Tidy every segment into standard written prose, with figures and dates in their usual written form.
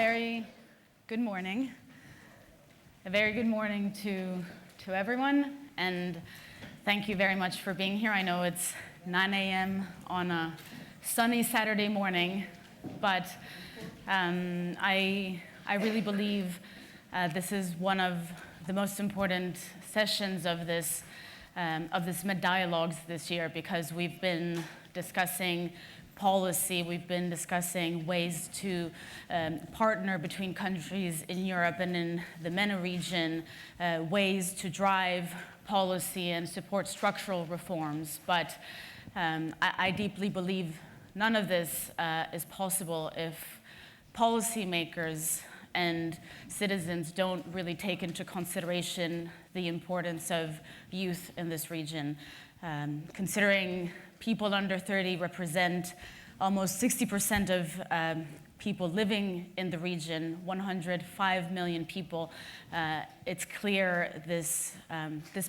very good morning. A very good morning to everyone, and thank you very much for being here. I know it's 9 a.m. on a sunny Saturday morning, but I really believe this is one of the most important sessions of this MED Dialogues this year, because we've been discussing policy, we've been discussing ways to partner between countries in Europe and in the MENA region, ways to drive policy and support structural reforms. But I deeply believe none of this is possible if policymakers and citizens don't really take into consideration the importance of youth in this region. Considering people under 30 represent almost 60% of people living in the region, 105 million people, it's clear this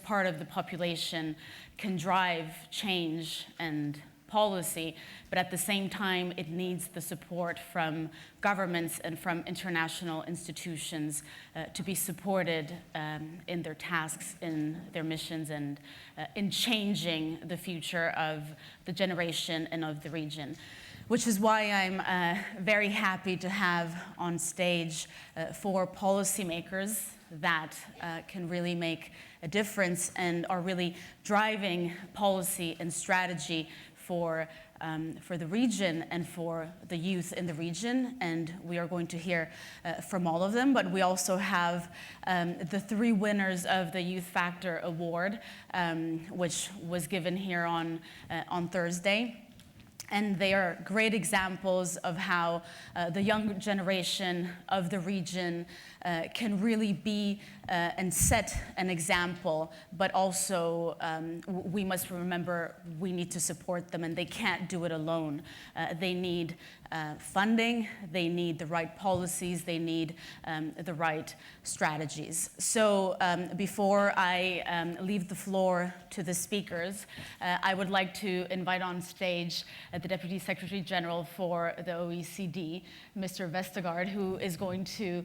part of the population can drive change and policy, but at the same time, it needs the support from governments and from international institutions to be supported in their tasks, in their missions, and in changing the future of the generation and of the region. Which is why I'm very happy to have on stage 4 policymakers that can really make a difference and are really driving policy and strategy for the region and for the youth in the region, and we are going to hear from all of them. But we also have the 3 winners of the Youth Factor Award, which was given here on Thursday. And they are great examples of how the young generation of the region can really be and set an example, but also we must remember we need to support them, and they can't do it alone. They need funding, they need the right policies, they need the right strategies. So before I leave the floor to the speakers, I would like to invite on stage the Deputy Secretary General for the OECD, Mr. Vestergaard, who is going to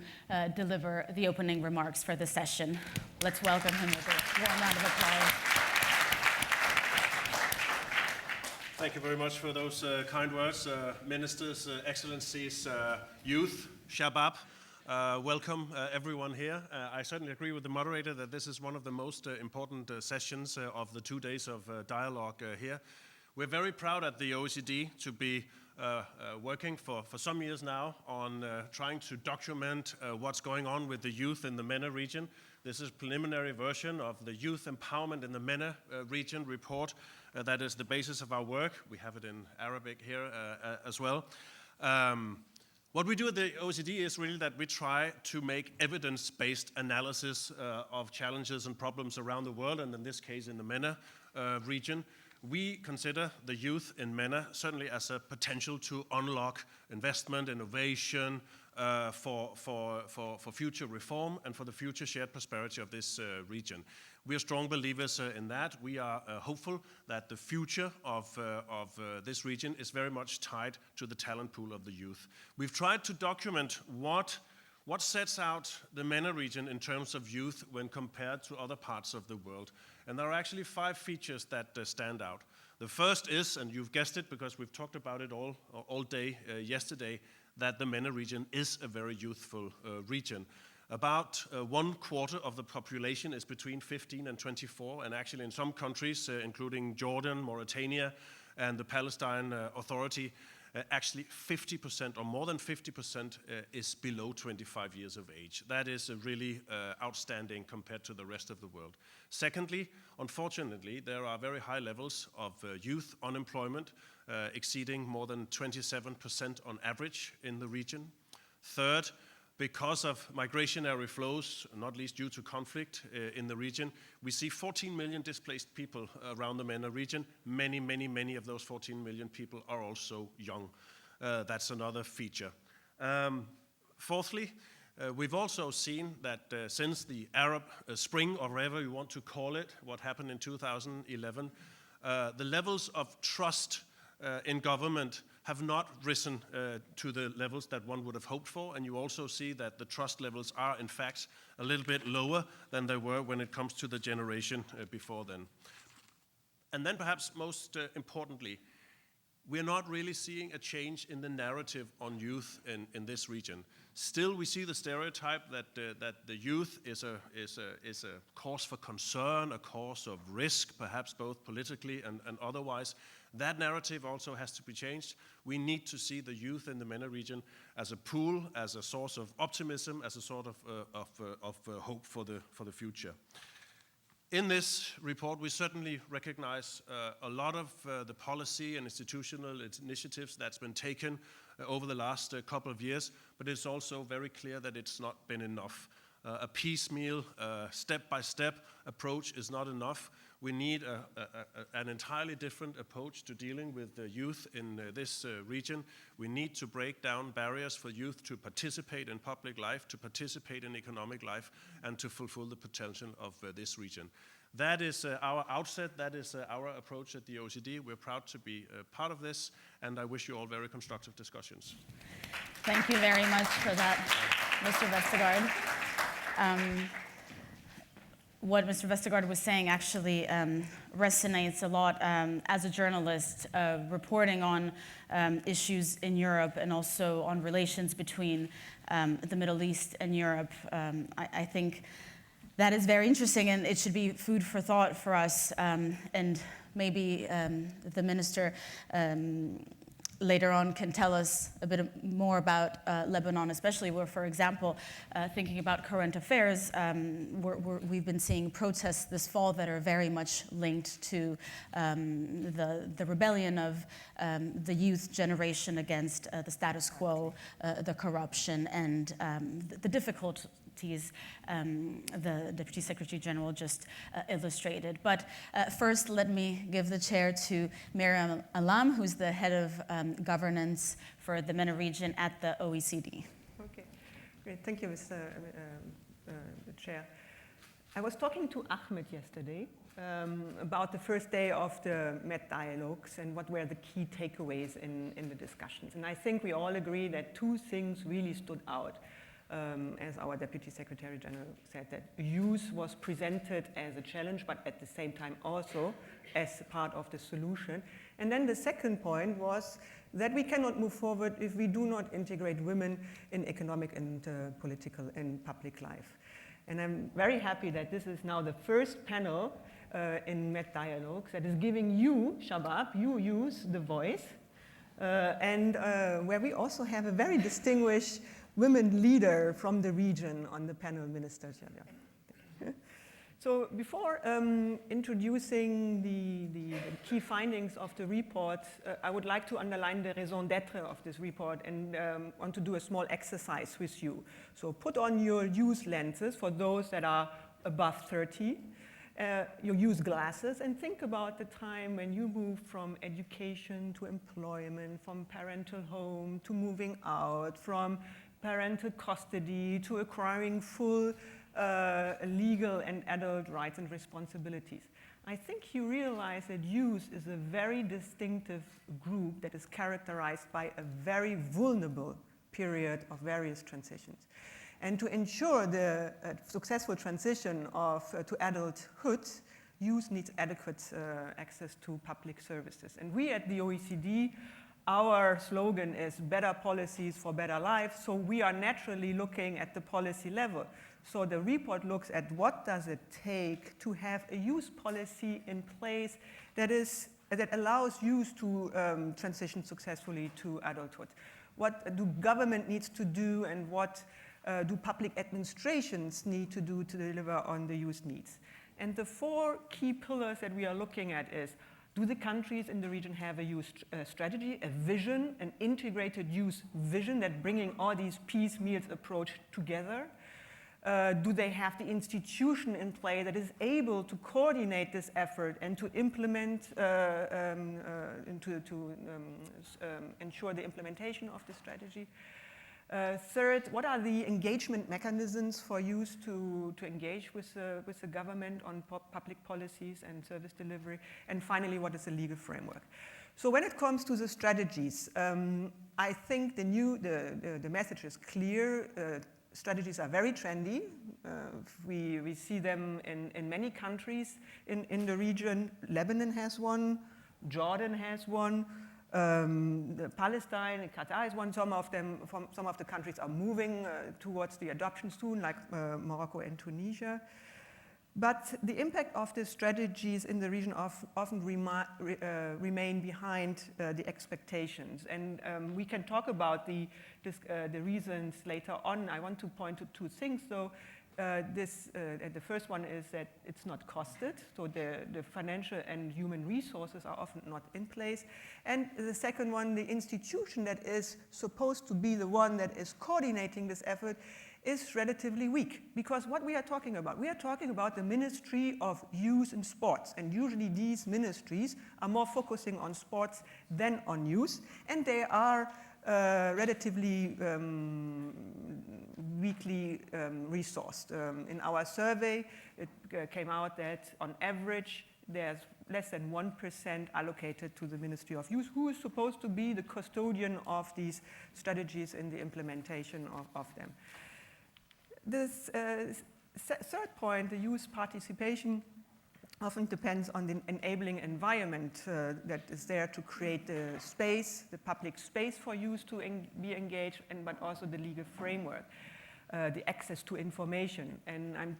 deliver the opening remarks for the session. Let's welcome him with a warm round of applause. Thank you very much for those kind words, ministers, excellencies, youth, Shabab. Welcome everyone here. I certainly agree with the moderator that this is one of the most important sessions of the 2 days of dialogue here. We're very proud at the OECD to be working for some years now on trying to document what's going on with the youth in the MENA region. This is a preliminary version of the Youth Empowerment in the MENA region report that is the basis of our work. We have it in Arabic here as well. What we do at the OECD is really that we try to make evidence-based analysis of challenges and problems around the world, and in this case in the MENA region. We consider the youth in MENA certainly as a potential to unlock investment, innovation for future reform and for the future shared prosperity of this region. We are strong believers in that. We are hopeful that the future of this region is very much tied to the talent pool of the youth. We've tried to document what sets out the MENA region in terms of youth when compared to other parts of the world. And there are actually 5 features that stand out. The first is, and you've guessed it because we've talked about it all day yesterday, that the MENA region is a very youthful region. About 1/4 of the population is between 15 and 24, and actually in some countries, including Jordan, Mauritania, and the Palestine Authority, actually 50% or more than 50% is below 25 years of age. That is really outstanding compared to the rest of the world. Secondly, unfortunately, there are very high levels of youth unemployment, exceeding more than 27% on average in the region. Third, because of migrationary flows, not least due to conflict in the region, we see 14 million displaced people around the MENA region. Many of those 14 million people are also young. That's another feature. Fourthly, we've also seen that since the Arab Spring, or whatever you want to call it, what happened in 2011, the levels of trust in government have not risen to the levels that one would have hoped for, and you also see that the trust levels are in fact a little bit lower than they were when it comes to the generation before then. And then perhaps most importantly, we're not really seeing a change in the narrative on youth in this region. Still, we see the stereotype that the youth is a cause for concern, a cause of risk, perhaps both politically and otherwise. That narrative also has to be changed. We need to see the youth in the MENA region as a pool, as a source of optimism, as a sort of hope for the future. In this report, we certainly recognize a lot of the policy and institutional initiatives that's been taken over the last couple of years, but it's also very clear that it's not been enough. A piecemeal, step-by-step approach is not enough. We need an entirely different approach to dealing with the youth in this region. We need to break down barriers for youth to participate in public life, to participate in economic life, and to fulfill the potential of this region. That is our outset, that is our approach at the OECD. We're proud to be part of this, and I wish you all very constructive discussions. Thank you very much for that, Mr. Vestergaard. What Mr. Vestergaard was saying actually resonates a lot as a journalist reporting on issues in Europe and also on relations between the Middle East and Europe. I think that is very interesting, and it should be food for thought for us. And maybe the minister later on can tell us a bit more about Lebanon, especially where, for example, thinking about current affairs, we've been seeing protests this fall that are very much linked to the rebellion of the youth generation against the status quo, the corruption, and the difficulties the Deputy Secretary General just illustrated. But first, let me give the chair to Miriam Allam, who's the head of governance for the MENA region at the OECD. Okay, great. Thank you, Mr. Chair. I was talking to Ahmad yesterday about the first day of the MET dialogues and what were the key takeaways in the discussions. And I think we all agree that two things really stood out. As our Deputy Secretary General said, that youth was presented as a challenge, but at the same time also as part of the solution. And then the second point was that we cannot move forward if we do not integrate women in economic and political and public life. And I'm very happy that this is now the first panel in MET Dialogues that is giving you, Shabab, you youth, the voice, and where we also have a very distinguished women leader from the region on the panel, Minister Chidiac. So before introducing the key findings of the report, I would like to underline the raison d'etre of this report and want to do a small exercise with you. So put on your youth lenses for those that are above 30, your youth glasses, and think about the time when you moved from education to employment, from parental home to moving out, from parental custody to acquiring full legal and adult rights and responsibilities. I think you realize that youth is a very distinctive group that is characterized by a very vulnerable period of various transitions. And to ensure the successful transition to adulthood, youth needs adequate access to public services. And we at the OECD, our slogan is better policies for better life, so we are naturally looking at the policy level. So the report looks at what does it take to have a youth policy in place that allows youth to transition successfully to adulthood. What do government needs to do, and what do public administrations need to do to deliver on the youth needs? And the four key pillars that we are looking at is, do the countries in the region have a youth strategy, a vision, an integrated youth vision that bringing all these piecemeal approach together? Do they have the institution in play that is able to coordinate this effort and to implement, ensure the implementation of the strategy? Third, what are the engagement mechanisms for youth to engage with the government on public policies and service delivery? And finally, what is the legal framework? So when it comes to the strategies, I think the message is clear. Strategies are very trendy. We see them in many countries in the region. Lebanon has one, Jordan has one, Palestine, Qatar has one. Some of the countries are moving towards the adoption soon, like Morocco and Tunisia. But the impact of the strategies in the region often remain behind the expectations. And we can talk about the reasons later on. I want to point to two things. So the first one is that it's not costed. So the financial and human resources are often not in place. And the second one, the institution that is supposed to be the one that is coordinating this effort is relatively weak. Because what we are talking about the Ministry of Youth and Sports. And usually these ministries are more focusing on sports than on youth. And they are relatively weakly resourced. In our survey, it came out that on average, there's less than 1% allocated to the Ministry of Youth, who is supposed to be the custodian of these strategies in the implementation of them. This third point, the youth participation, often depends on the enabling environment that is there to create the space, the public space for youth to be engaged, but also the legal framework, the access to information. And I'm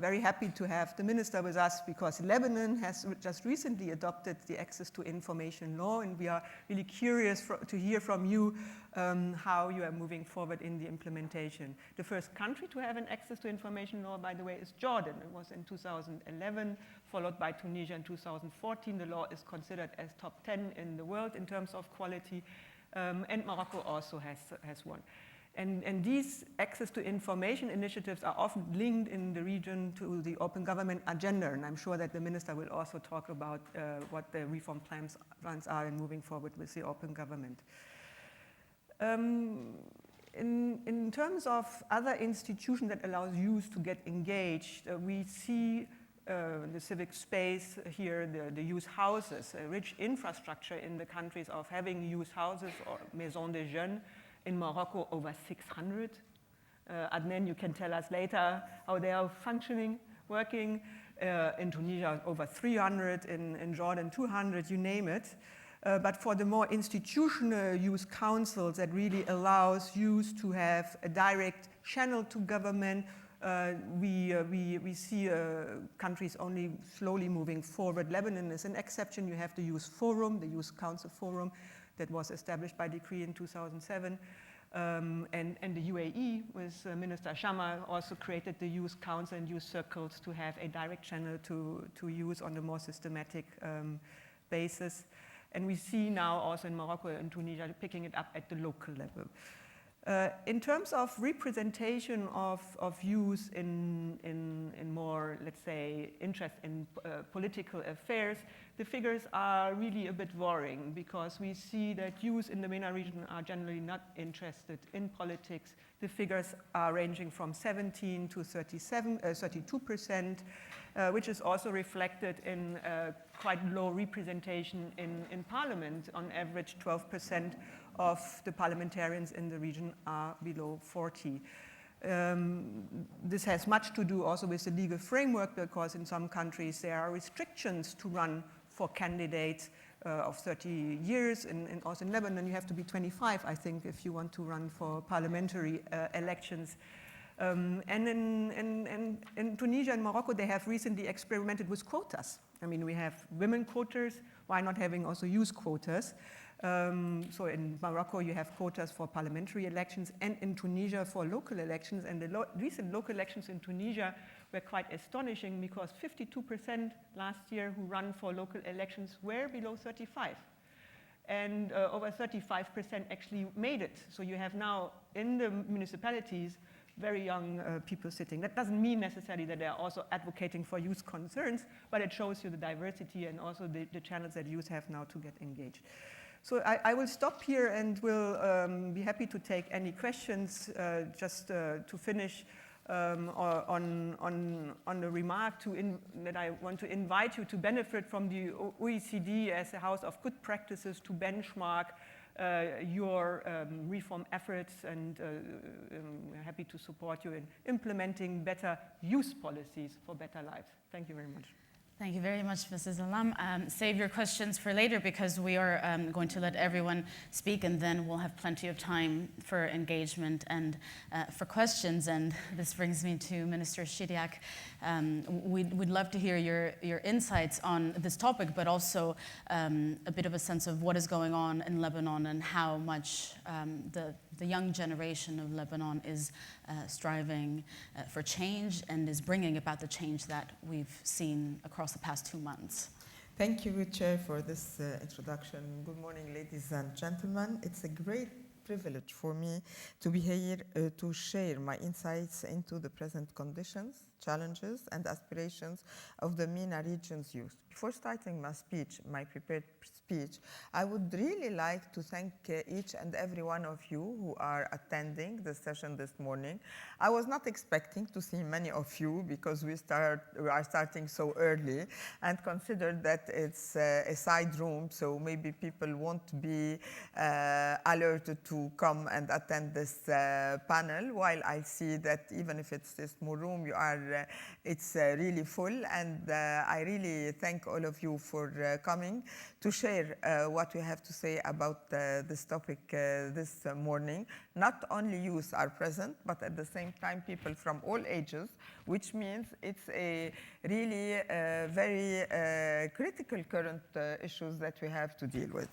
very happy to have the minister with us because Lebanon has just recently adopted the access to information law, and we are really curious to hear from you how you are moving forward in the implementation. The first country to have an access to information law, by the way, is Jordan. It was in 2011, followed by Tunisia in 2014. The law is considered as top 10 in the world in terms of quality, and Morocco also has one. And these access to information initiatives are often linked in the region to the open government agenda, and I'm sure that the minister will also talk about what the reform plans are in moving forward with the open government. In terms of other institutions that allows youth to get engaged, we see the civic space here, the youth houses, a rich infrastructure in the countries of having youth houses or Maison des Jeunes. In Morocco, over 600. Adnane, you can tell us later how they are functioning, working. In Tunisia, over 300. In Jordan, 200, you name it. But for the more institutional youth councils that really allows youth to have a direct channel to government, we see countries only slowly moving forward. Lebanon is an exception. You have the Youth Forum, the Youth Council Forum, that was established by decree in 2007. And the UAE, with Minister Shamma, also created the Youth Council and Youth Circles to have a direct channel to youth on a more systematic basis. And we see now also in Morocco and Tunisia picking it up at the local level. In terms of representation of youth in more, let's say, interest in political affairs, the figures are really a bit worrying because we see that youth in the MENA region are generally not interested in politics. The figures are ranging from 17 to 32%, which is also reflected in quite low representation in parliament. On average, 12% of the parliamentarians in the region are below 40. This has much to do also with the legal framework because in some countries there are restrictions to run for candidates of 30 years. And also in Lebanon you have to be 25, I think, if you want to run for parliamentary elections. And in Tunisia and Morocco they have recently experimented with quotas. I mean, we have women quotas, why not having also youth quotas? So in Morocco, you have quotas for parliamentary elections, and in Tunisia for local elections. And the recent local elections in Tunisia were quite astonishing because 52% last year who run for local elections were below 35. And over 35% actually made it. So you have now in the municipalities very young people sitting. That doesn't mean necessarily that they are also advocating for youth concerns, but it shows you the diversity and also the channels that youth have now to get engaged. So I will stop here and will be happy to take any questions. Just to finish on the remark that I want to invite you to benefit from the OECD as a house of good practices to benchmark your reform efforts, and we're happy to support you in implementing better youth policies for better lives. Thank you very much. Thank you very much, Mrs. Allam. Save your questions for later because we are going to let everyone speak, and then we'll have plenty of time for engagement and for questions. And this brings me to Minister Chidiac. We'd love to hear your insights on this topic, but also a bit of a sense of what is going on in Lebanon and how much the young generation of Lebanon is striving for change and is bringing about the change that we've seen across the past 2 months. Thank you, Chair, for this introduction. Good morning, ladies and gentlemen. It's a great privilege for me to be here to share my insights into the present conditions, challenges, and aspirations of the MENA region's youth. Before starting my prepared speech, I would really like to thank each and every one of you who are attending the session this morning. I was not expecting to see many of you because we are starting so early, and considered that it's a side room, so maybe people won't be alerted to come and attend this panel, while I see that even if it's a small room, it's really full, and I really thank all of you for coming to share what we have to say about this topic this morning. Not only youth are present, but at the same time people from all ages, which means it's a really very critical current issues that we have to deal with.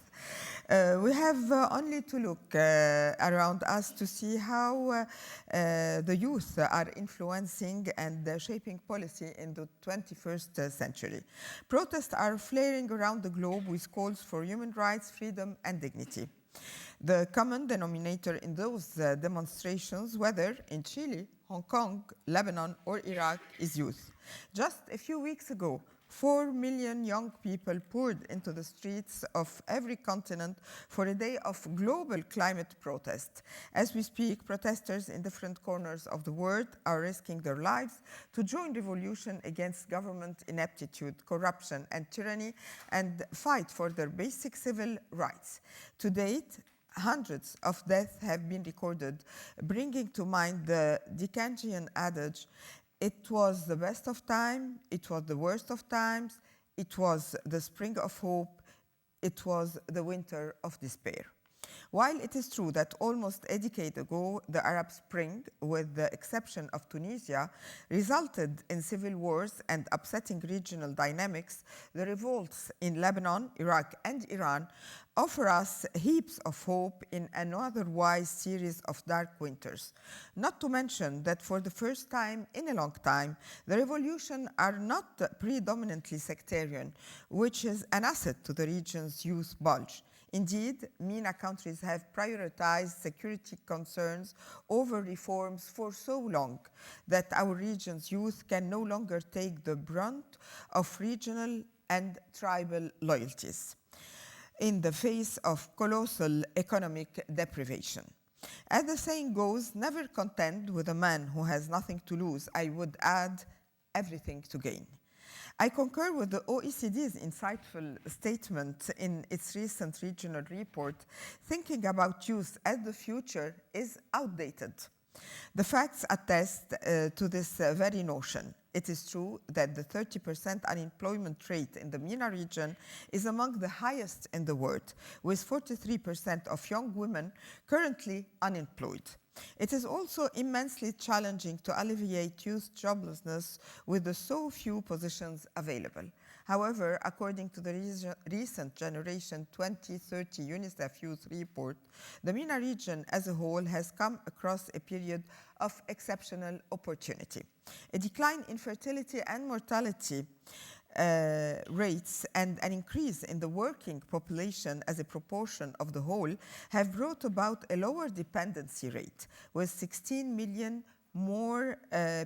We have only to look around us to see how the youth are influencing and shaping policy in the 21st century. Protests are flaring around the globe with calls for human rights, freedom, and dignity. The common denominator in those demonstrations, whether in Chile, Hong Kong, Lebanon, or Iraq, is youth. Just a few weeks ago, 4 million young people poured into the streets of every continent for a day of global climate protest. As we speak, protesters in different corners of the world are risking their lives to join revolution against government ineptitude, corruption, and tyranny, and fight for their basic civil rights. To date, hundreds of deaths have been recorded, bringing to mind the Dickensian adage, "It was the best of time, it was the worst of times, it was the spring of hope, it was the winter of despair." While it is true that almost a decade ago, the Arab Spring, with the exception of Tunisia, resulted in civil wars and upsetting regional dynamics, the revolts in Lebanon, Iraq, and Iran offer us heaps of hope in an otherwise series of dark winters. Not to mention that for the first time in a long time, the revolutions are not predominantly sectarian, which is an asset to the region's youth bulge. Indeed, MENA countries have prioritized security concerns over reforms for so long that our region's youth can no longer take the brunt of regional and tribal loyalties in the face of colossal economic deprivation. As the saying goes, never content with a man who has nothing to lose, I would add everything to gain. I concur with the OECD's insightful statement in its recent regional report, thinking about youth as the future is outdated. The facts attest to this very notion. It is true that the 30% unemployment rate in the MENA region is among the highest in the world, with 43% of young women currently unemployed. It is also immensely challenging to alleviate youth joblessness with the so few positions available. However, according to the recent Generation 2030 UNICEF Youth Report, the MENA region as a whole has come across a period of exceptional opportunity. A decline in fertility and mortality rates and an increase in the working population as a proportion of the whole have brought about a lower dependency rate, with 16 million more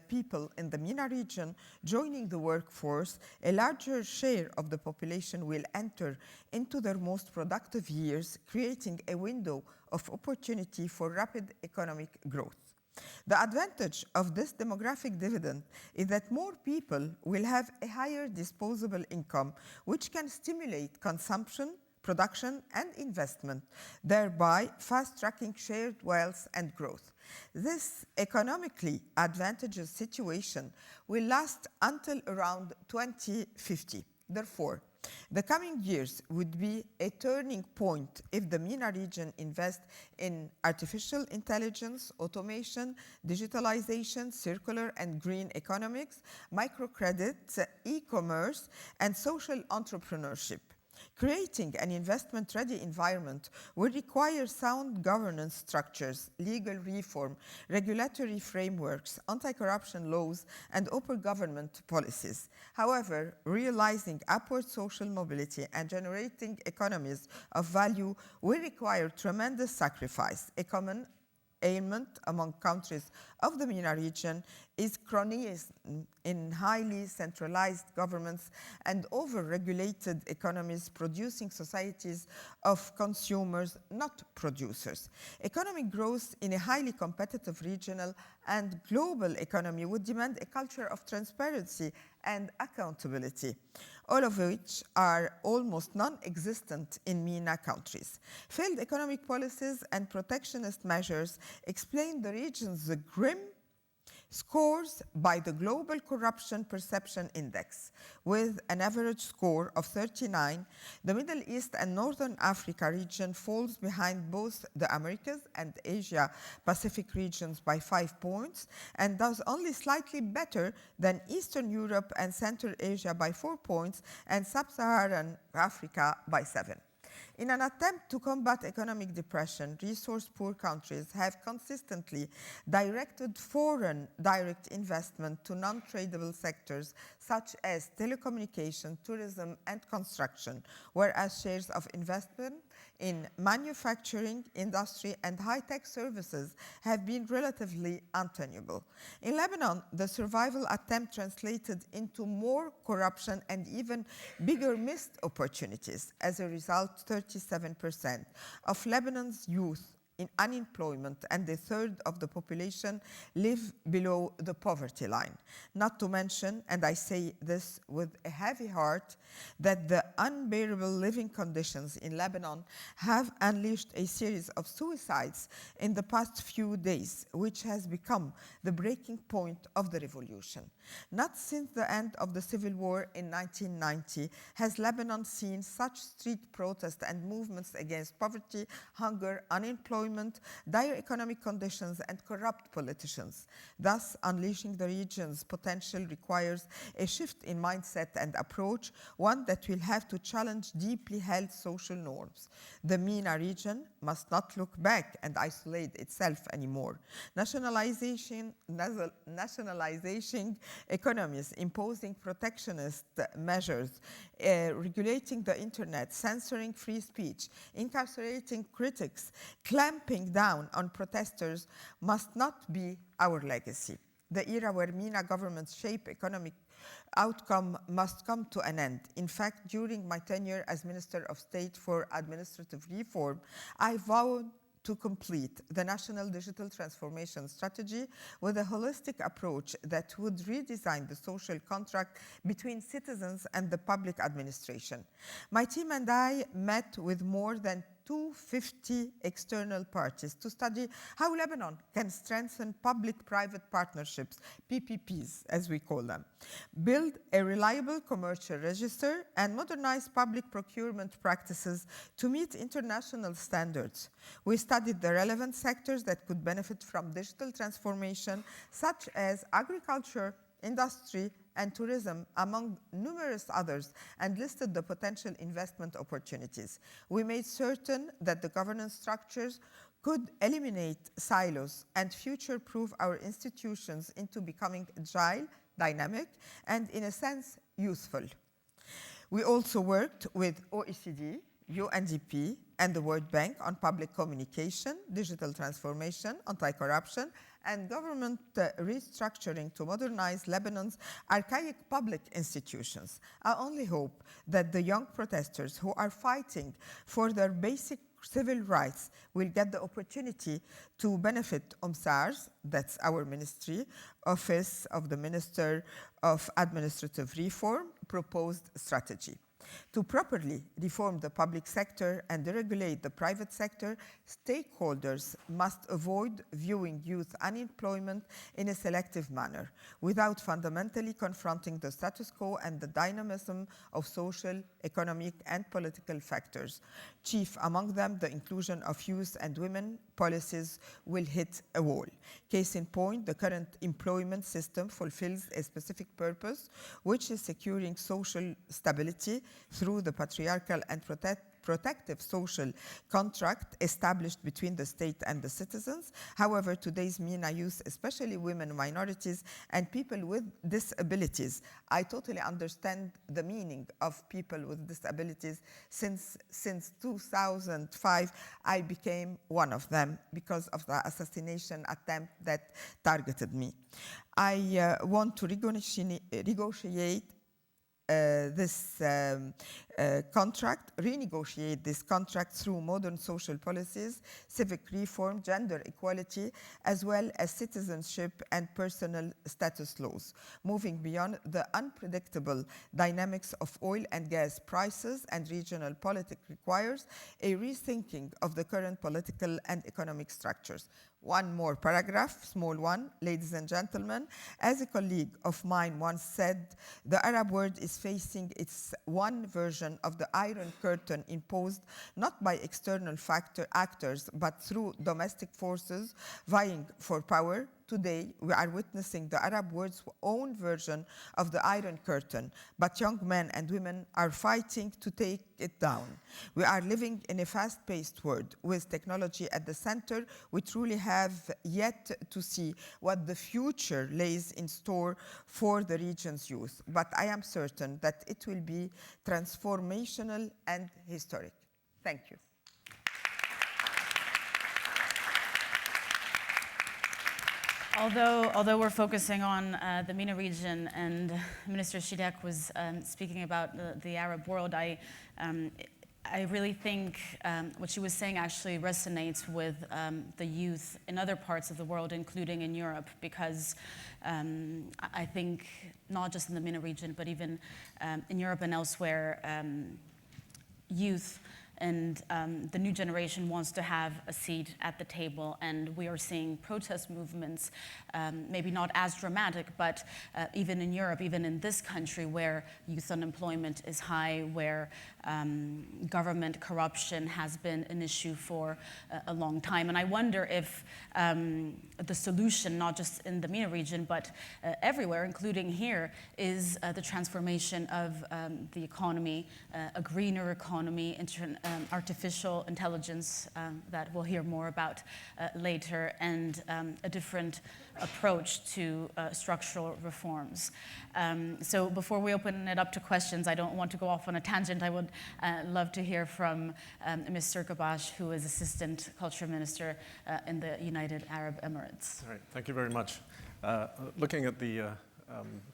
people in the MENA region joining the workforce, a larger share of the population will enter into their most productive years, creating a window of opportunity for rapid economic growth. The advantage of this demographic dividend is that more people will have a higher disposable income, which can stimulate consumption, production, and investment, thereby fast-tracking shared wealth and growth. This economically advantageous situation will last until around 2050. Therefore, the coming years would be a turning point if the MENA region invests in artificial intelligence, automation, digitalization, circular and green economics, microcredit, e-commerce, and social entrepreneurship. Creating an investment-ready environment will require sound governance structures, legal reform, regulatory frameworks, anti-corruption laws, and open government policies. However, realizing upward social mobility and generating economies of value will require tremendous sacrifice. A common ailment among countries of the MENA region is cronyism in highly centralized governments and over-regulated economies producing societies of consumers, not producers. Economic growth in a highly competitive regional and global economy would demand a culture of transparency and accountability, all of which are almost non-existent in MENA countries. Failed economic policies and protectionist measures explain the region's grim scores by the Global Corruption Perception Index. With an average score of 39, the Middle East and Northern Africa region falls behind both the Americas and Asia Pacific regions by 5 points and does only slightly better than Eastern Europe and Central Asia by 4 points and Sub-Saharan Africa by 7. In an attempt to combat economic depression, resource-poor countries have consistently directed foreign direct investment to non-tradable sectors such as telecommunication, tourism, and construction, whereas shares of investment in manufacturing, industry, and high-tech services have been relatively untenable. In Lebanon, the survival attempt translated into more corruption and even bigger missed opportunities. As a result, 37% of Lebanon's youth in unemployment and a third of the population live below the poverty line. Not to mention, and I say this with a heavy heart, that the unbearable living conditions in Lebanon have unleashed a series of suicides in the past few days, which has become the breaking point of the revolution. Not since the end of the civil war in 1990 has Lebanon seen such street protests and movements against poverty, hunger, unemployment, dire economic conditions, and corrupt politicians. Thus, unleashing the region's potential requires a shift in mindset and approach, one that will have to challenge deeply held social norms. The MENA region must not look back and isolate itself anymore. Nationalization economies, imposing protectionist measures, regulating the internet, censoring free speech, incarcerating critics, clamping down on protesters must not be our legacy. The era where MENA governments shape economic outcome must come to an end. In fact, during my tenure as Minister of State for Administrative Reform, I vowed to complete the National Digital Transformation Strategy with a holistic approach that would redesign the social contract between citizens and the public administration. My team and I met with more than 250 external parties to study how Lebanon can strengthen public-private partnerships, PPPs as we call them, build a reliable commercial register, and modernize public procurement practices to meet international standards. We studied the relevant sectors that could benefit from digital transformation, such as agriculture, industry, and tourism, among numerous others, and listed the potential investment opportunities. We made certain that the governance structures could eliminate silos and future-proof our institutions into becoming agile, dynamic, and in a sense, useful. We also worked with OECD, UNDP, and the World Bank on public communication, digital transformation, anti-corruption, and government restructuring to modernize Lebanon's archaic public institutions. I only hope that the young protesters who are fighting for their basic civil rights will get the opportunity to benefit MCISE, that's our ministry, Office of the Minister of Administrative Reform, proposed strategy. To properly reform the public sector and deregulate the private sector, stakeholders must avoid viewing youth unemployment in a selective manner, without fundamentally confronting the status quo and the dynamism of social, economic, and political factors. Chief among them, the inclusion of youth and women policies will hit a wall. Case in point, the current employment system fulfills a specific purpose, which is securing social stability through the patriarchal and protective social contract established between the state and the citizens. However, today's MENA youth, especially women, minorities, and people with disabilities, I totally understand the meaning of people with disabilities. Since 2005, I became one of them because of the assassination attempt that targeted me. I want to renegotiate this renegotiate this contract through modern social policies, civic reform, gender equality, as well as citizenship and personal status laws. Moving beyond the unpredictable dynamics of oil and gas prices and regional politics requires a rethinking of the current political and economic structures. One more paragraph, small one, ladies and gentlemen. As a colleague of mine once said, the Arab world is facing its one version of the Iron Curtain imposed not by external actors, but through domestic forces vying for power. Today, we are witnessing the Arab world's own version of the Iron Curtain, but young men and women are fighting to take it down. We are living in a fast-paced world with technology at the center. We truly have yet to see what the future lays in store for the region's youth, but I am certain that it will be transformational and historic. Thank you. Although we're focusing on the MENA region and Minister Chidiac was speaking about the Arab world, I really think what she was saying actually resonates with the youth in other parts of the world, including in Europe, because I think not just in the MENA region, but even in Europe and elsewhere, youth and the new generation wants to have a seat at the table, and we are seeing protest movements, maybe not as dramatic, but even in Europe, even in this country where youth unemployment is high, where government corruption has been an issue for a long time. And I wonder if the solution, not just in the MENA region, but everywhere, including here, is the transformation of the economy, a greener economy, artificial intelligence that we'll hear more about later, and a different approach to structural reforms. So before we open it up to questions, I don't want to go off on a tangent. I would love to hear from Mr. Ghobash, who is Assistant Culture Minister in the United Arab Emirates. All right, thank you very much. Looking at the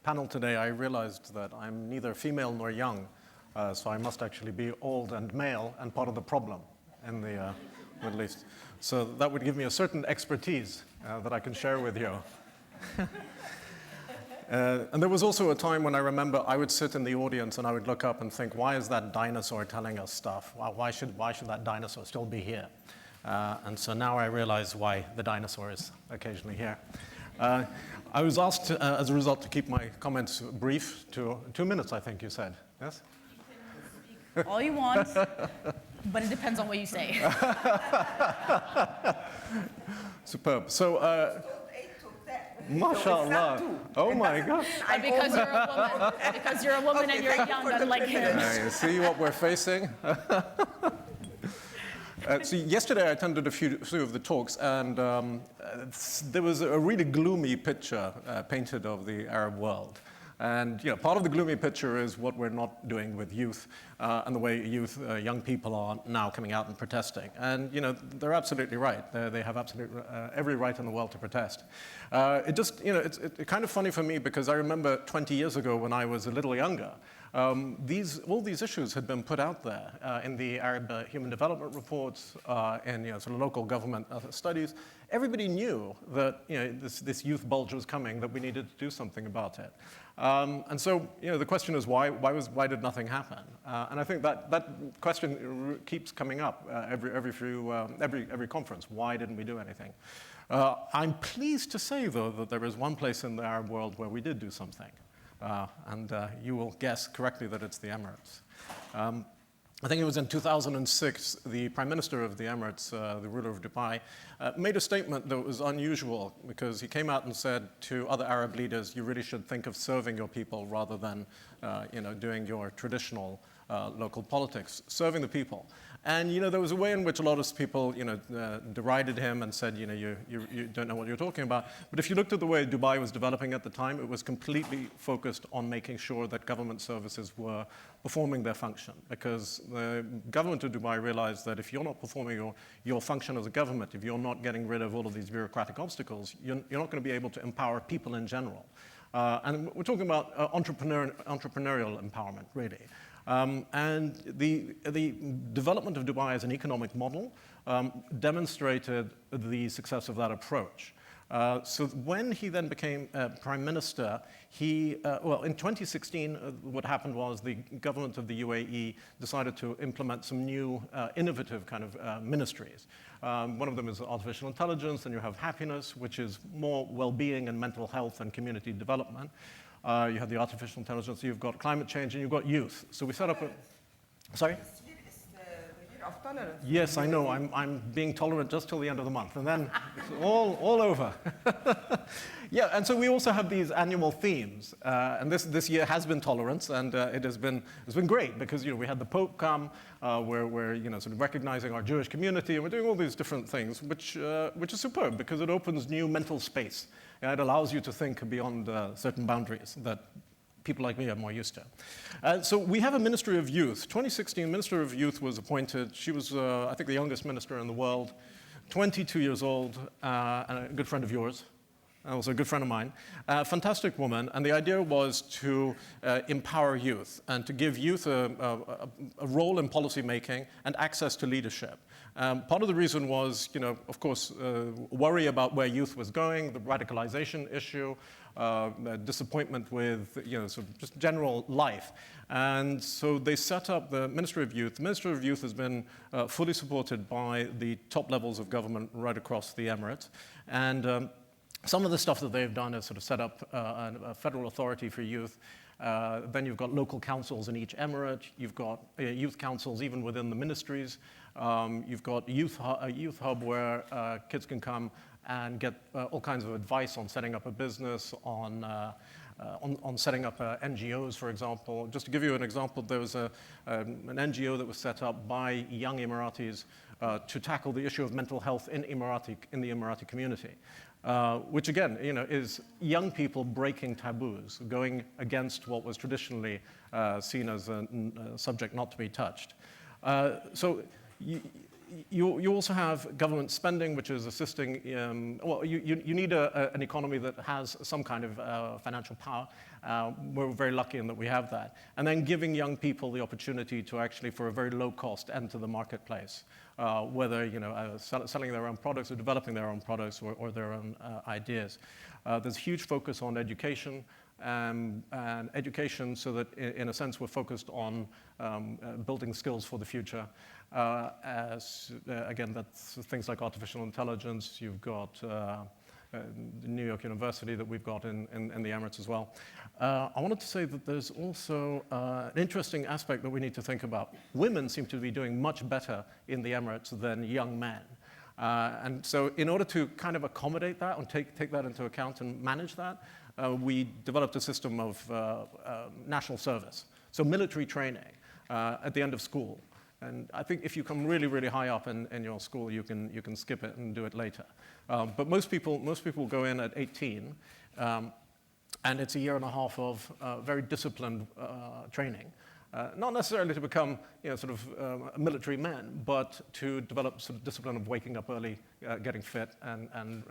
panel today, I realized that I'm neither female nor young. So I must actually be old and male and part of the problem in the Middle East. So that would give me a certain expertise that I can share with you. And there was also a time when I remember I would sit in the audience and I would look up and think, why is that dinosaur telling us stuff? Why should that dinosaur still be here? And so now I realize why the dinosaur is occasionally here. I was asked, as a result, to keep my comments brief to 2 minutes, I think you said. Yes? All you want, but it depends on what you say. Superb. So, mashallah. Oh my God. And because you're a woman, because you're a woman and you're young, unlike him. You see what we're facing? So yesterday I attended a few of the talks, and there was a really gloomy picture painted of the Arab world. And part of the gloomy picture is what we're not doing with youth and the way young people are now coming out and protesting. And they're absolutely right. They have absolutely every right in the world to protest. It's kind of funny for me because I remember 20 years ago when I was a little younger, all these issues had been put out there in the Arab Human Development reports, in sort of local government studies. Everybody knew that this youth bulge was coming, that we needed to do something about it. And so the question is why did nothing happen? And I think that question keeps coming up every conference. Why didn't we do anything? I'm pleased to say, though, that there is one place in the Arab world where we did do something. And you will guess correctly that it's the Emirates. I think it was in 2006, the Prime Minister of the Emirates, the ruler of Dubai, made a statement that was unusual because he came out and said to other Arab leaders, you really should think of serving your people rather than doing your traditional local politics, serving the people. And there was a way in which a lot of people derided him and said you don't know what you're talking about. But if you looked at the way Dubai was developing at the time, it was completely focused on making sure that government services were performing their function, because the government of Dubai realized that if you're not performing your function as a government, if you're not getting rid of all of these bureaucratic obstacles, you're not going to be able to empower people in general. And we're talking about entrepreneurial empowerment, really. And the development of Dubai as an economic model demonstrated the success of that approach. So when he then became Prime Minister, in 2016, what happened was the government of the UAE decided to implement some new innovative kind of ministries. One of them is artificial intelligence, and you have happiness, which is more well-being and mental health and community development. You have the artificial intelligence, you've got climate change, and you've got youth. So we set up a... Sorry? This year is the year of tolerance. Yes, I know. I'm being tolerant just till the end of the month, and then it's all over. Yeah, and so we also have these annual themes, and this year has been tolerance, and it's been great because we had the Pope come, we're sort of recognizing our Jewish community, and we're doing all these different things, which is superb because it opens new mental space. It allows you to think beyond certain boundaries that people like me are more used to. So we have a Ministry of Youth. 2016, Minister of Youth was appointed. She was, I think, the youngest minister in the world, 22 years old, and a good friend of yours, and also a good friend of mine. Fantastic woman, and the idea was to empower youth and to give youth a role in policy making and access to leadership. Part of the reason was, of course, worry about where youth was going, the radicalization issue, disappointment with, sort of just general life. And so they set up the Ministry of Youth. The Ministry of Youth has been fully supported by the top levels of government right across the Emirates. And some of the stuff that they've done is sort of set up a federal authority for youth. Then you've got local councils in each emirate. You've got youth councils even within the ministries. You've got a youth hub where kids can come and get all kinds of advice on setting up a business, on setting up NGOs, for example. Just to give you an example, there was an NGO that was set up by young Emiratis to tackle the issue of mental health in the Emirati community. Which again, is young people breaking taboos, going against what was traditionally seen as a subject not to be touched. So you also have government spending, which is assisting. You need an economy that has some kind of financial power. We're very lucky in that we have that. And then giving young people the opportunity to actually, for a very low cost, enter the marketplace. Whether selling their own products or developing their own products or their own ideas. There's huge focus on education, and education so that, in a sense, we're focused on building skills for the future. Again, that's things like artificial intelligence. You've got New York University that we've got in the Emirates as well. I wanted to say that there's also an interesting aspect that we need to think about. Women seem to be doing much better in the Emirates than young men. And so in order to kind of accommodate that and take that into account and manage that, we developed a system of national service. So military training at the end of school. And I think if you come really, really high up in your school, you can skip it and do it later. But most people go in at 18, And it's a year and a half of very disciplined training. Not necessarily to become sort of military men, but to develop sort of discipline of waking up early, getting fit, and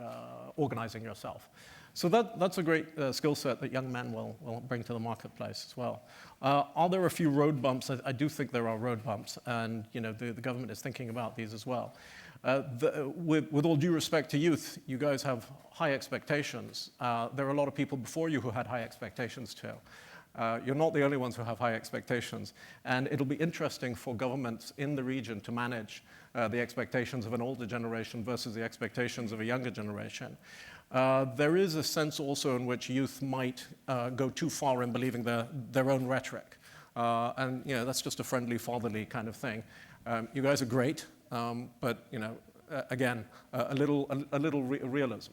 organizing yourself. So that's a great skill set that young men will bring to the marketplace as well. Are there a few road bumps? I do think there are road bumps, and the government is thinking about these as well. With all due respect to youth, you guys have high expectations. There are a lot of people before you who had high expectations too. You're not the only ones who have high expectations. And it'll be interesting for governments in the region to manage the expectations of an older generation versus the expectations of a younger generation. There is a sense also in which youth might go too far in believing their own rhetoric. And that's just a friendly, fatherly kind of thing. You guys are great, but again, a little realism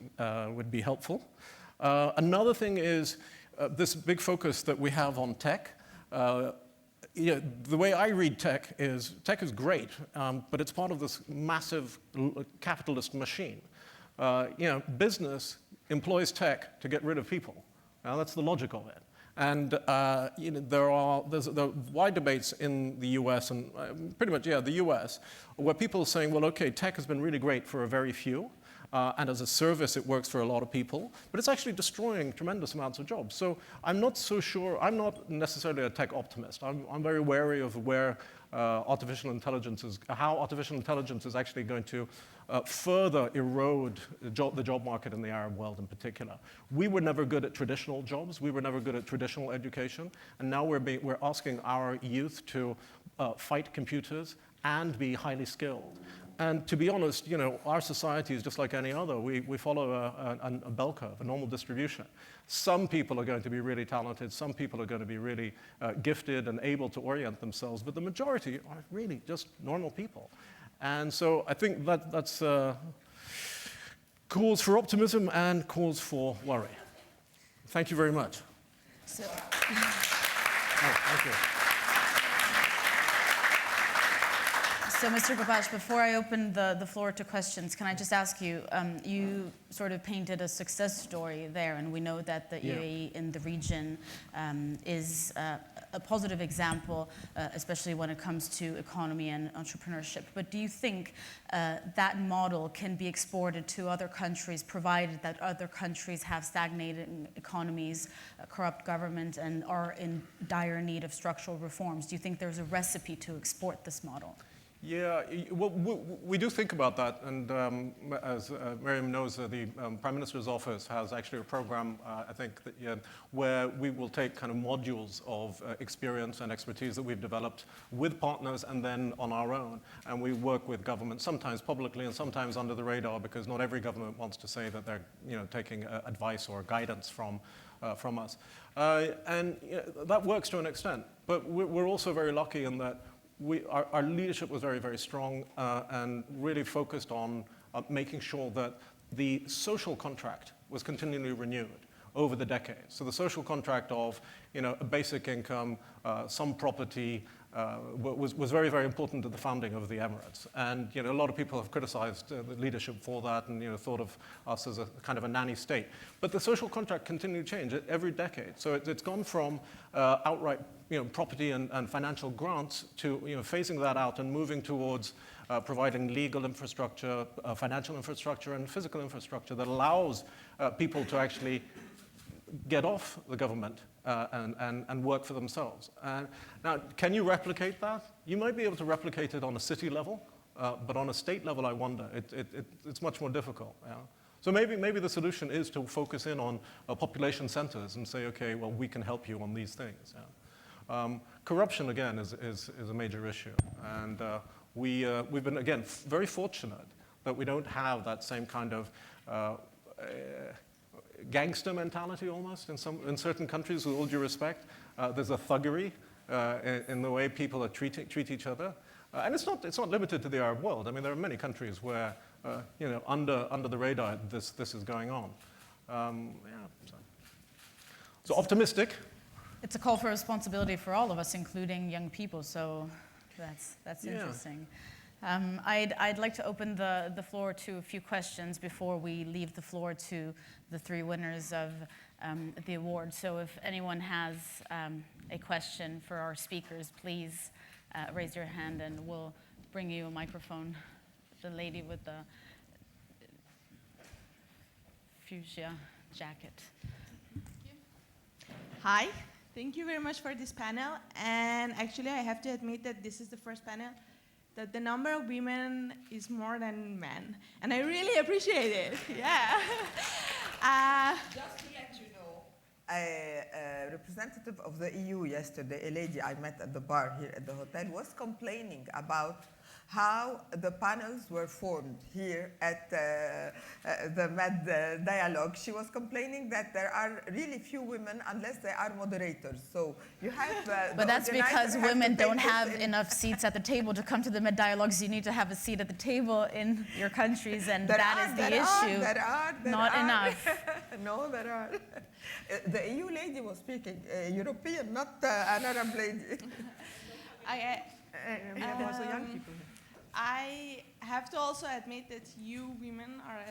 would be helpful. Another thing is this big focus that we have on tech. The way I read tech is great, but it's part of this massive capitalist machine. Business employs tech to get rid of people. Now, that's the logic of it. And there are wide debates in the US and pretty much, the US, where people are saying, well, okay, tech has been really great for a very few. And as a service, it works for a lot of people, but it's actually destroying tremendous amounts of jobs. So I'm not so sure, I'm not necessarily a tech optimist. I'm very wary of where how artificial intelligence is actually going to further erode the job market in the Arab world in particular. We were never good at traditional jobs. We were never good at traditional education. And now we're asking our youth to fight computers and be highly skilled. And to be honest, our society is just like any other. We follow a bell curve, a normal distribution. Some people are going to be really talented. Some people are going to be really gifted and able to orient themselves. But the majority are really just normal people. And so I think that's cause for optimism and cause for worry. Thank you very much. Thank you. So, Mr. Ghobash, before I open the floor to questions, can I just ask you, you sort of painted a success story there, and we know that the UAE in the region is a positive example, especially when it comes to economy and entrepreneurship. But do you think that model can be exported to other countries, provided that other countries have stagnating economies, a corrupt government, and are in dire need of structural reforms? Do you think there's a recipe to export this model? Yeah, well, we do think about that, and as Miriam knows, the Prime Minister's office has actually a program, I think, where we will take kind of modules of experience and expertise that we've developed with partners and then on our own, and we work with government, sometimes publicly and sometimes under the radar, because not every government wants to say that they're taking advice or guidance from us. And that works to an extent, but we're also very lucky in that our leadership was very, very strong and really focused on making sure that the social contract was continually renewed over the decades. So the social contract of a basic income, some property, was very, very important at the founding of the Emirates. And a lot of people have criticized the leadership for that and thought of us as a kind of a nanny state. But the social contract continued to change every decade. So it's gone from outright property and financial grants to phasing that out and moving towards providing legal infrastructure, financial infrastructure, and physical infrastructure that allows people to actually get off the government and work for themselves. Now, can you replicate that? You might be able to replicate it on a city level, but on a state level, I wonder. It's much more difficult. Yeah? So maybe the solution is to focus in on population centers and say, okay, well, we can help you on these things. Yeah? Corruption, again, is a major issue. And we've been, again, very fortunate that we don't have that same kind of gangster mentality almost in certain countries, with all due respect. There's a thuggery in the way people are treat each other. And it's not limited to the Arab world. I mean, there are many countries where, under the radar, this is going on. So optimistic. It's a call for responsibility for all of us, including young people, so that's interesting. I'd like to open the floor to a few questions before we leave the floor to the three winners of the award. So if anyone has a question for our speakers, please raise your hand and we'll bring you a microphone. The lady with the fuchsia jacket. Hi, thank you very much for this panel. And actually, I have to admit that this is the first panel that the number of women is more than men. And I really appreciate it, yeah. Just to let you know, a representative of the EU yesterday, a lady I met at the bar here at the hotel, was complaining about how the panels were formed here at the Med Dialogue. She was complaining that there are really few women unless they are moderators. So you have... but that's because women don't have enough seats at the table to come to the Med Dialogues. You need to have a seat at the table in your countries, and that is the issue. Not enough. No, there are. The EU lady was speaking, European, not an Arab lady. We have also young people here. I have to also admit that you women are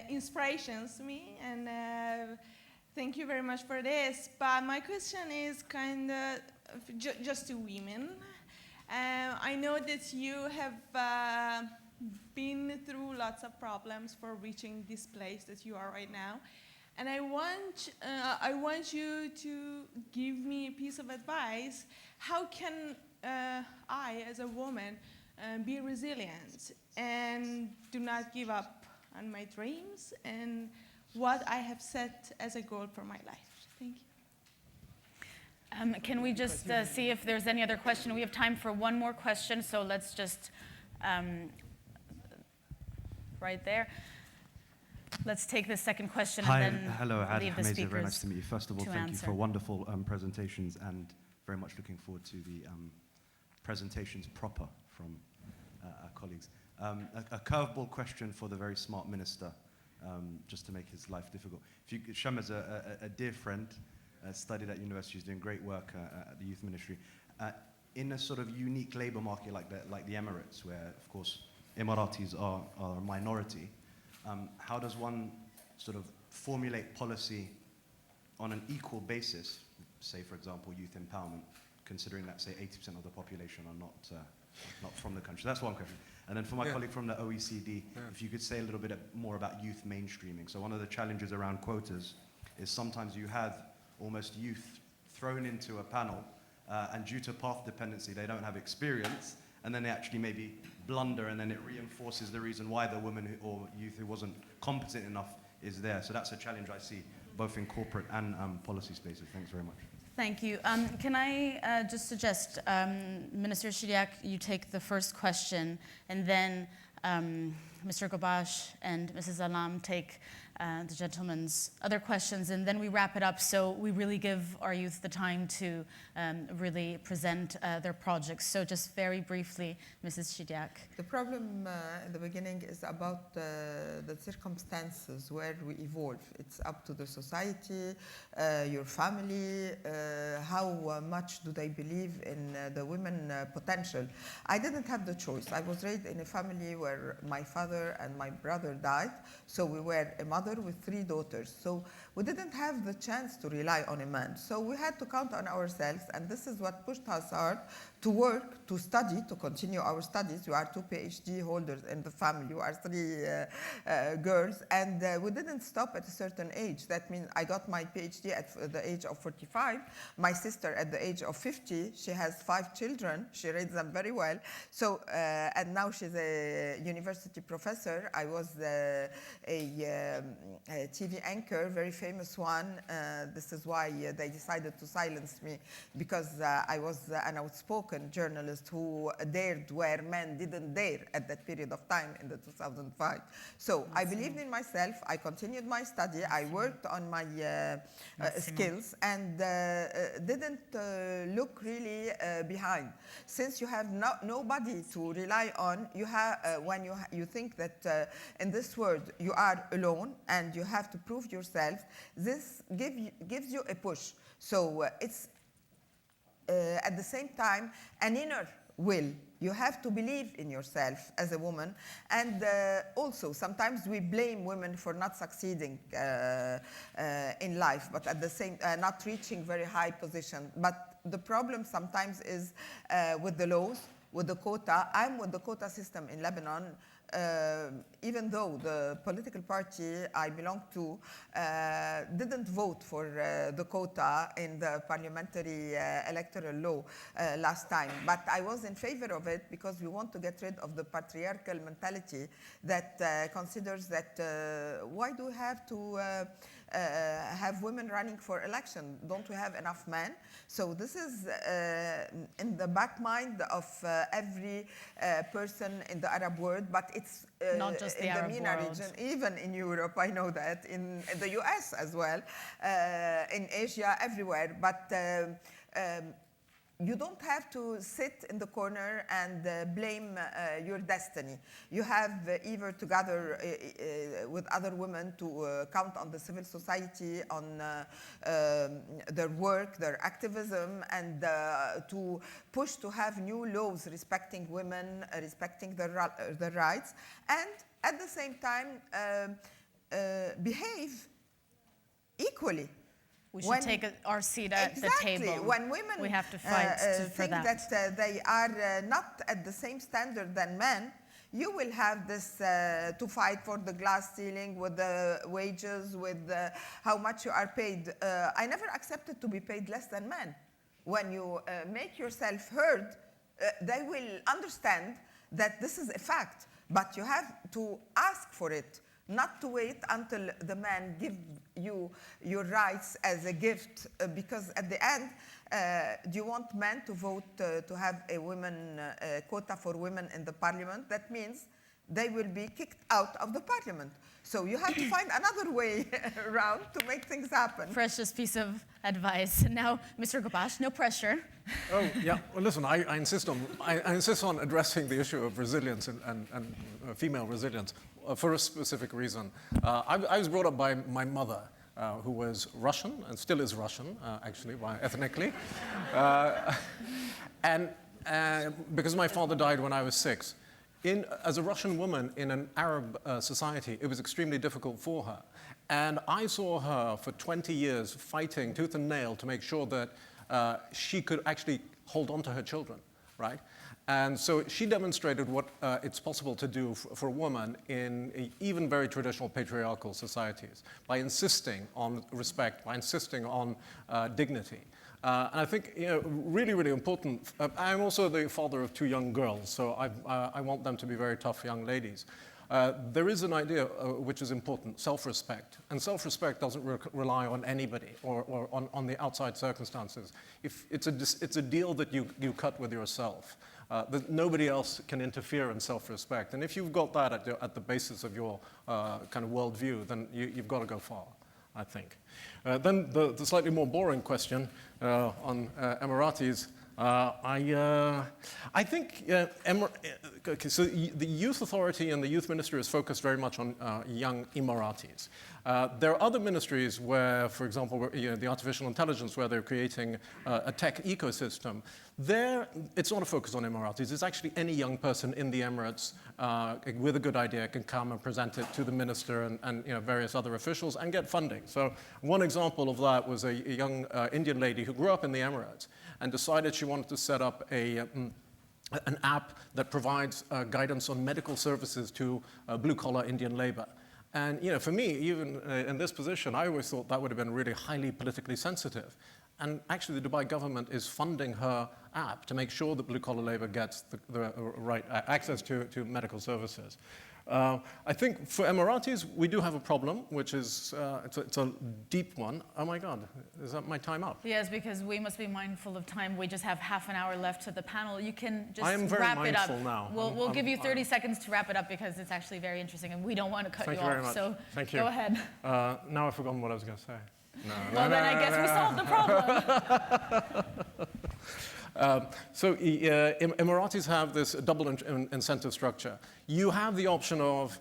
inspirations to me, and thank you very much for this. But my question is kind of just to women. I know that you have been through lots of problems for reaching this place that you are right now. And I want you to give me a piece of advice. How can I, as a woman, be resilient and do not give up on my dreams and what I have set as a goal for my life? Thank you. Can we just see if there's any other question? We have time for one more question, so let's just, right there. Let's take the second question and then hello, leave the speakers. Very nice to meet you. First of all, thank you answer. for wonderful presentations, and very much looking forward to the presentations proper from our colleagues. A curveball question for the very smart minister, just to make his life difficult. Shama's a dear friend, studied at university, he's doing great work at the youth ministry. In a sort of unique labor market like the Emirates, where, of course, Emiratis are a minority, how does one sort of formulate policy on an equal basis, say, for example, youth empowerment, considering that, say, 80% of the population are not from the country? That's one question. And then for my colleague from the OECD, if you could say a little bit more about youth mainstreaming. So one of the challenges around quotas is sometimes you have almost youth thrown into a panel, and due to path dependency, they don't have experience, and then they actually maybe blunder, and then it reinforces the reason why the woman or youth who wasn't competent enough is there. So that's a challenge I see, both in corporate and policy spaces. Thanks very much. Thank you. Can I just suggest, Minister Chidiac, you take the first question, and then Mr. Ghobash and Mrs. Allam take the gentleman's other questions, and then we wrap it up so we really give our youth the time to really present their projects. So just very briefly, Mrs. Chidiac. The problem in the beginning is about the circumstances where we evolve. It's up to the society, your family, how much do they believe in the women potential. I didn't have the choice. I was raised in a family where my father and my brother died, so we were a mother with 3 daughters. So we didn't have the chance to rely on a man. So we had to count on ourselves, and this is what pushed us hard to work, to study, to continue our studies. We are 2 PhD holders in the family. We are 3 girls, and we didn't stop at a certain age. That means I got my PhD at the age of 45. My sister at the age of 50. She has 5 children. She raised them very well. So, and now she's a university professor. I was a TV anchor, very famous one. This is why they decided to silence me, because I was an outspoken journalist who dared where men didn't dare at that period of time in the 2005. So I believed in myself. I continued my study. I worked on my skills and didn't look really behind. Since you have nobody to rely on, you have when you think that in this world you are alone and you have to prove yourself, this gives you a push. So it's at the same time an inner will You have to believe in yourself as a woman. And also, sometimes we blame women for not succeeding in life, but at the same not reaching very high position. But the problem sometimes is with the laws, with the quota. I'm with the quota system in Lebanon. Even though the political party I belong to didn't vote for the quota in the parliamentary electoral law last time, but I was in favor of it because we want to get rid of the patriarchal mentality that considers that why do we have to have women running for election? Don't we have enough men? So this is in the back mind of every person in the Arab world, but it's not just the in Arab the MENA world. region, even in Europe, I know that, in the US as well, in Asia, everywhere. But you don't have to sit in the corner and blame your destiny. You have either to gather with other women to count on the civil society, on their work, their activism, and to push to have new laws respecting women, respecting their rights, and at the same time behave equally. We should take our seat at the table. When women we have to fight for think that they are not at the same standard than men, you will have this to fight for the glass ceiling with the wages, with how much you are paid. I never accepted to be paid less than men. When you make yourself heard, they will understand that this is a fact, but you have to ask for it. Not to wait until the man give you your rights as a gift, because at the end, do you want men to vote to have a women quota for women in the parliament? That means they will be kicked out of the parliament. So you have to find another way around to make things happen. Precious piece of advice. Now, Mr. Ghobash, no pressure. Oh, yeah. Well, listen, I insist on addressing the issue of resilience and female resilience for a specific reason. I was brought up by my mother, who was Russian, and still is Russian, actually, ethnically. And because my father died when I was 6. As a Russian woman in an Arab society, it was extremely difficult for her. And I saw her for 20 years fighting tooth and nail to make sure that she could actually hold on to her children, right? And so she demonstrated what it's possible to do for a woman in even very traditional patriarchal societies by insisting on respect, by insisting on dignity. And I think, really, really important. I'm also the father of 2 young girls, so I want them to be very tough young ladies. There is an idea which is important, self-respect. And self-respect doesn't rely on anybody or on the outside circumstances. If it's a deal that you cut with yourself. That nobody else can interfere in self-respect. And if you've got that at the basis of your kind of worldview, then you've got to go far, I think. Then the slightly more boring question on Emiratis. I think, okay, so the Youth Authority and the Youth Ministry is focused very much on young Emiratis. There are other ministries where, for example, the artificial intelligence, where they're creating a tech ecosystem. There, it's not a focus on Emiratis. It's actually any young person in the Emirates with a good idea can come and present it to the minister and various other officials and get funding. So one example of that was a young Indian lady who grew up in the Emirates and decided she wanted to set up an app that provides guidance on medical services to blue-collar Indian labor. And for me, even in this position, I always thought that would have been really highly politically sensitive. And actually, the Dubai government is funding her app to make sure that blue-collar labor gets the right access to medical services. I think for Emiratis, we do have a problem, which is it's a deep one. Oh my God, is that my time up? Yes, because we must be mindful of time. We just have half an hour left to the panel. You can just I am very wrap it up. mindful now. We'll give you 30 seconds to wrap it up because it's actually very interesting and we don't want to cut Thank you you very off. much. So Thank you. go ahead. Now I've forgotten what I was going to say. Well, then I guess we solved the problem. So Emiratis have this double incentive structure. You have the option of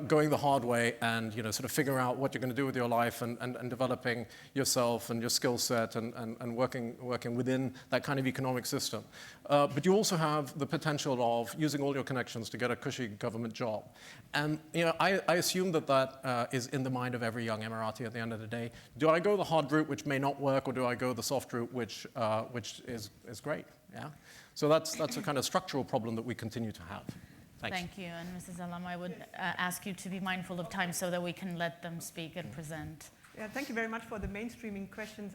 going the hard way and sort of figuring out what you're going to do with your life and developing yourself and your skill set and working within that kind of economic system. But you also have the potential of using all your connections to get a cushy government job. And I assume that is in the mind of every young Emirati at the end of the day. Do I go the hard route, which may not work, or do I go the soft route, which is great? Yeah. So that's a kind of structural problem that we continue to have. Thanks. Thank you. And Mrs. Allam, I would ask you to be mindful of time so that we can let them speak and present. Yeah, thank you very much for the mainstreaming question.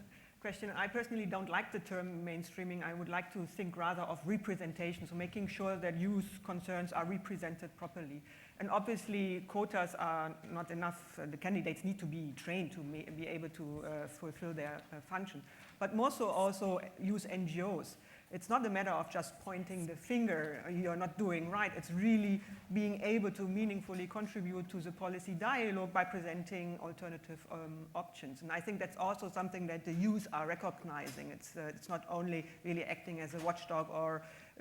I personally don't like the term mainstreaming. I would like to think rather of representation, so making sure that youth concerns are represented properly. And obviously, quotas are not enough. The candidates need to be trained to be able to fulfill their function. But more so also use NGOs. It's not a matter of just pointing the finger, you're not doing right. It's really being able to meaningfully contribute to the policy dialogue by presenting alternative options. And I think that's also something that the youth are recognizing. It's not only really acting as a watchdog,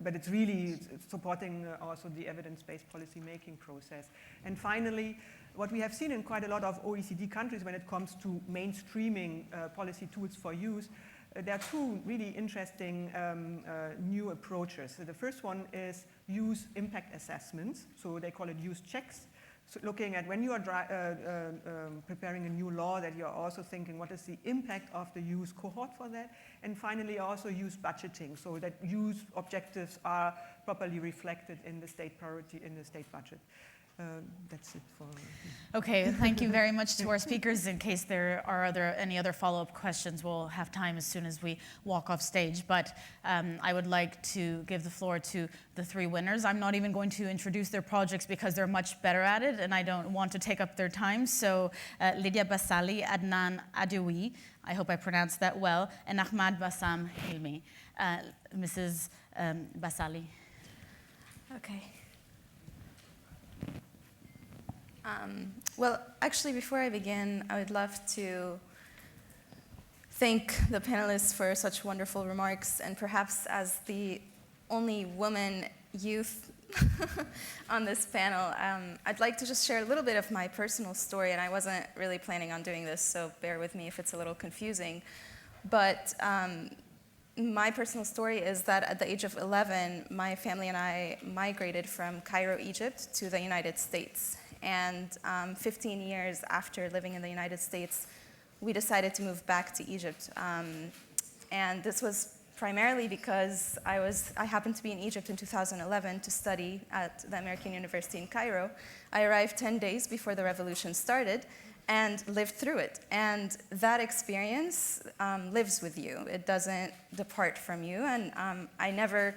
but it's really supporting also the evidence-based policy-making process. And finally, what we have seen in quite a lot of OECD countries when it comes to mainstreaming policy tools for youth, there are two really interesting new approaches. So the first one is youth impact assessments. So they call it youth checks. So looking at when you are preparing a new law, that you're also thinking what is the impact of the youth cohort for that. And finally also youth budgeting, so that youth objectives are properly reflected in the state priority, in the state budget. That's it for me. Okay, thank you very much to our speakers. In case there are any other follow-up questions, we'll have time as soon as we walk off stage. But I would like to give the floor to the three winners. I'm not even going to introduce their projects because they're much better at it and I don't want to take up their time. So Lydia Bassaly, Adnane Addioui, I hope I pronounced that well, and Ahmad, Bassam, Hilmi. Mrs. Bassaly. Okay. Well, actually, before I begin, I would love to thank the panelists for such wonderful remarks, and perhaps as the only woman youth on this panel, I'd like to just share a little bit of my personal story, and I wasn't really planning on doing this, so bear with me if it's a little confusing. But my personal story is that at the age of 11, my family and I migrated from Cairo, Egypt, to the United States. And 15 years after living in the United States, we decided to move back to Egypt. And this was primarily because I happened to be in Egypt in 2011 to study at the American University in Cairo. I arrived 10 days before the revolution started and lived through it. And that experience lives with you. It doesn't depart from you. And I never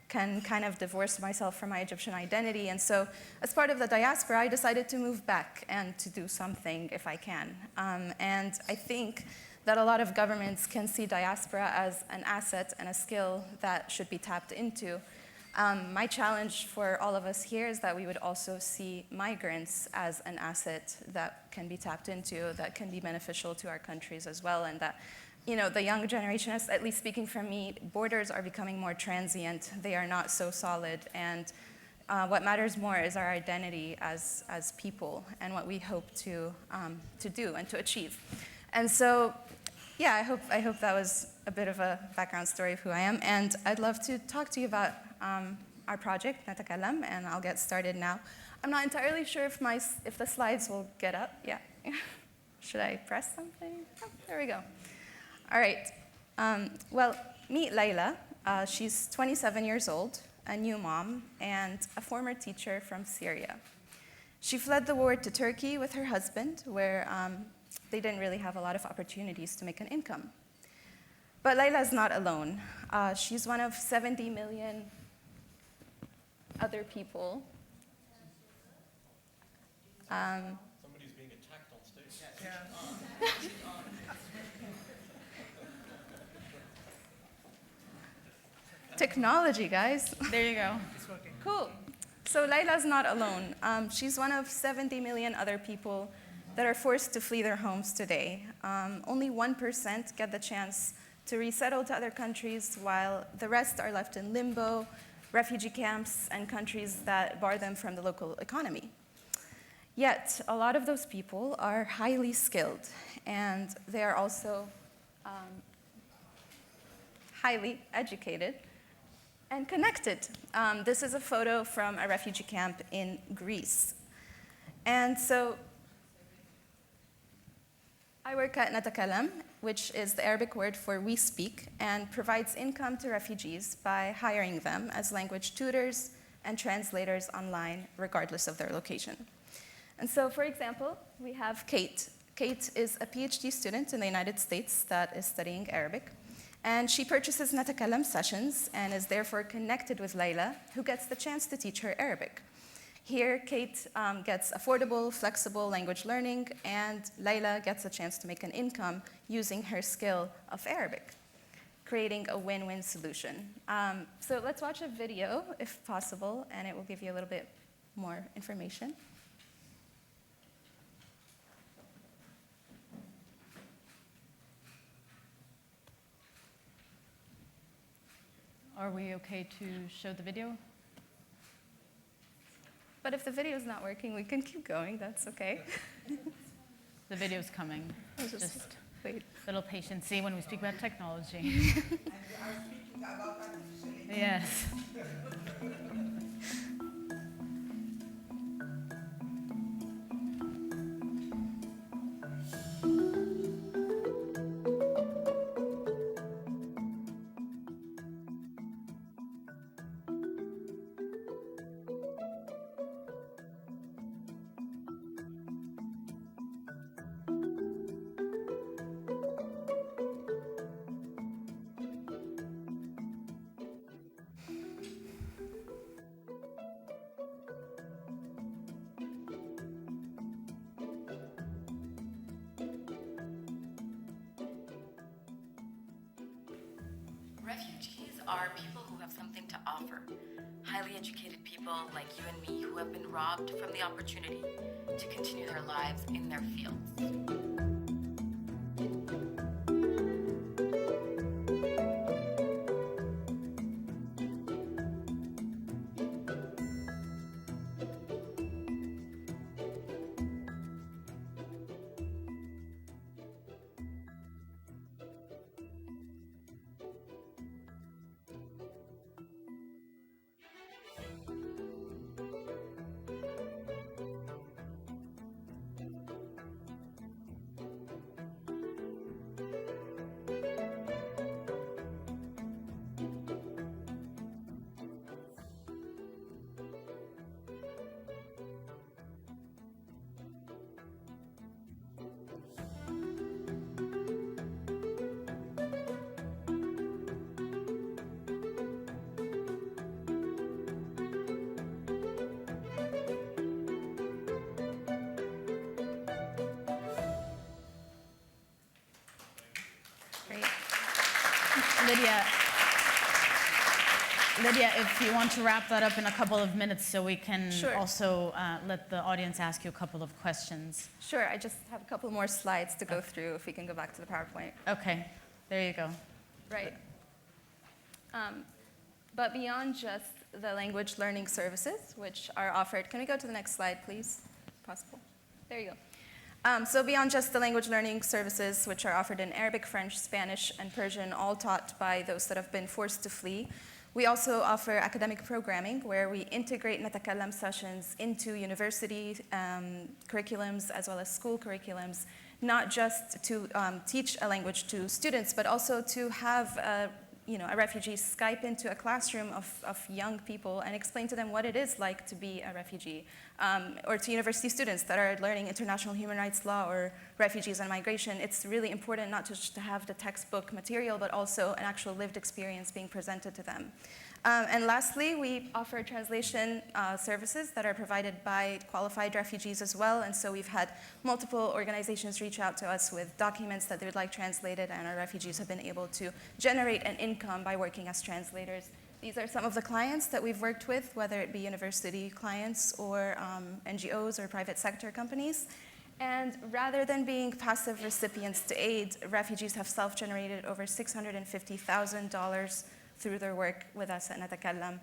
can kind of divorce myself from my Egyptian identity. And so as part of the diaspora, I decided to move back and to do something if I can. And I think that a lot of governments can see diaspora as an asset and a skill that should be tapped into. My challenge for all of us here is that we would also see migrants as an asset that can be tapped into, that can be beneficial to our countries as well, and that the young generation, at least speaking from me, borders are becoming more transient. They are not so solid. And what matters more is our identity as people and what we hope to do and to achieve. And so, yeah, I hope that was a bit of a background story of who I am. And I'd love to talk to you about our project, NaTakallam, and I'll get started now. I'm not entirely sure if the slides will get up. Yeah. Should I press something? Oh, there we go. All right. Well, meet Layla. She's 27 years old, a new mom, and a former teacher from Syria. She fled the war to Turkey with her husband, where they didn't really have a lot of opportunities to make an income. But Layla's not alone. She's one of 70 million other people. Somebody's being attacked on stage. Yeah. Technology, guys. There you go. It's working. Cool. So Layla's not alone. She's one of 70 million other people that are forced to flee their homes today. Only 1% get the chance to resettle to other countries, while the rest are left in limbo, refugee camps, and countries that bar them from the local economy. Yet, a lot of those people are highly skilled, and they are also highly educated and connected. This is a photo from a refugee camp in Greece. And so I work at NaTakallam, which is the Arabic word for we speak, and provides income to refugees by hiring them as language tutors and translators online, regardless of their location. And so, for example, we have Kate. Kate is a PhD student in the United States that is studying Arabic. And she purchases NaTakallam sessions and is therefore connected with Layla, who gets the chance to teach her Arabic. Here, Kate gets affordable, flexible language learning, and Layla gets a chance to make an income using her skill of Arabic, creating a win-win solution. So let's watch a video, if possible, and it will give you a little bit more information. Are we okay to show the video? But if the video is not working, we can keep going. That's okay. The video's coming. Just wait. A little patience. See, when we speak about technology. And we are speaking about artificial intelligence. Yes. Refugees are people who have something to offer. Highly educated people like you and me who have been robbed from the opportunity to continue their lives in their fields. Lydia, if you want to wrap that up in a couple of minutes so we can Sure. also let the audience ask you a couple of questions. Sure, I just have a couple more slides to go through if we can go back to the PowerPoint. Okay, there you go. Right. But beyond just the language learning services, which are offered, can we go to the next slide, please? Possible? There you go. So beyond just the language learning services, which are offered in Arabic, French, Spanish, and Persian, all taught by those that have been forced to flee, we also offer academic programming where we integrate NaTakallam sessions into university curriculums as well as school curriculums, not just to teach a language to students, but also to have a refugee Skype into a classroom of young people and explain to them what it is like to be a refugee, or to university students that are learning international human rights law or refugees and migration. It's really important not just to have the textbook material, but also an actual lived experience being presented to them. And lastly, we offer translation services that are provided by qualified refugees as well. And so we've had multiple organizations reach out to us with documents that they would like translated, and our refugees have been able to generate an income by working as translators. These are some of the clients that we've worked with, whether it be university clients or NGOs or private sector companies. And rather than being passive recipients to aid, refugees have self-generated over $650,000 through their work with us at NaTakallam.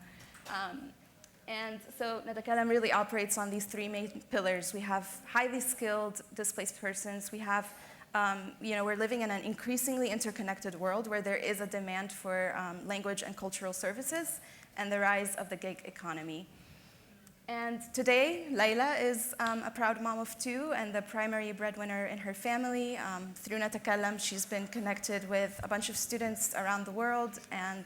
And so NaTakallam really operates on these three main pillars. We have highly skilled displaced persons. We have, we're living in an increasingly interconnected world where there is a demand for language and cultural services and the rise of the gig economy. And today, Layla is a proud mom of two and the primary breadwinner in her family. Through NaTakallam, she's been connected with a bunch of students around the world, and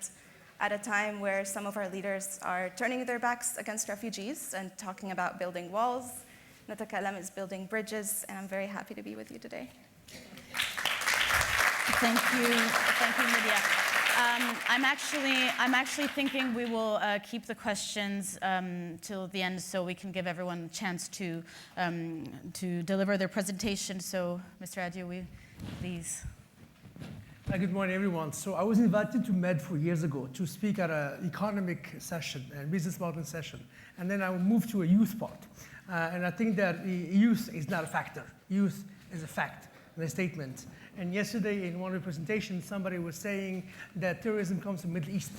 at a time where some of our leaders are turning their backs against refugees and talking about building walls, NaTakallam is building bridges, and I'm very happy to be with you today. Thank you, Lydia. I'm actually thinking we will keep the questions till the end, so we can give everyone a chance to deliver their presentation. So, Mr. Addioui, please. Good morning, everyone. So I was invited to MED 4 years ago to speak at an economic session and business modeling session, and then I moved to a youth part. And I think that youth is not a factor. Youth is a fact and a statement. And yesterday in one of the presentations, somebody was saying that terrorism comes from the Middle East,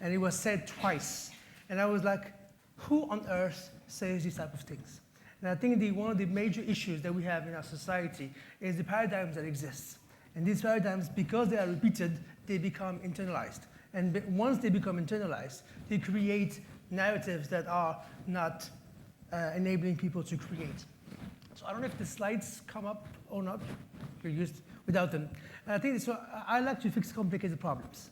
and it was said twice. And I was like, who on earth says these type of things? And I think one of the major issues that we have in our society is the paradigms that exist. And these paradigms, because they are repeated, they become internalized. And once they become internalized, they create narratives that are not enabling people to create. So I don't know if the slides come up or not. We're used without them. And I think so. I like to fix complicated problems.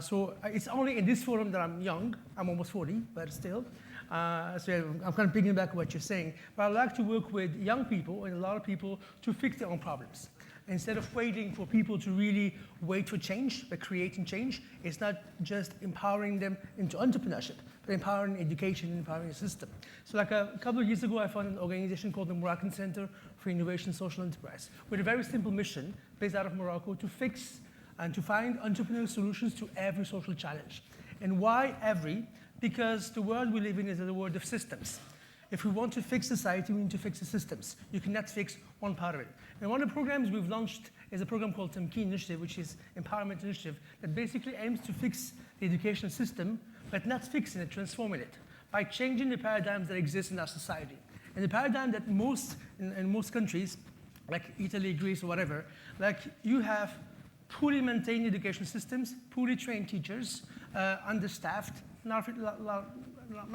So it's only in this forum that I'm young. I'm almost 40, but still. So I'm kind of picking back what you're saying. But I like to work with young people and a lot of people to fix their own problems. Instead of waiting for people to really wait for change, but creating change, it's not just empowering them into entrepreneurship, but empowering education and empowering the system. So like a couple of years ago, I founded an organization called the Moroccan Center for Innovation and Social Enterprise, with a very simple mission based out of Morocco to fix and to find entrepreneurial solutions to every social challenge. And why every? Because the world we live in is a world of systems. If we want to fix society, we need to fix the systems. You cannot fix one part of it. And one of the programs we've launched is a program called Tamkeen Initiative, which is Empowerment Initiative, that basically aims to fix the education system, but not fixing it, transforming it, by changing the paradigms that exist in our society. And the paradigm that in most countries, like Italy, Greece, or whatever, like you have poorly maintained education systems, poorly trained teachers, understaffed, not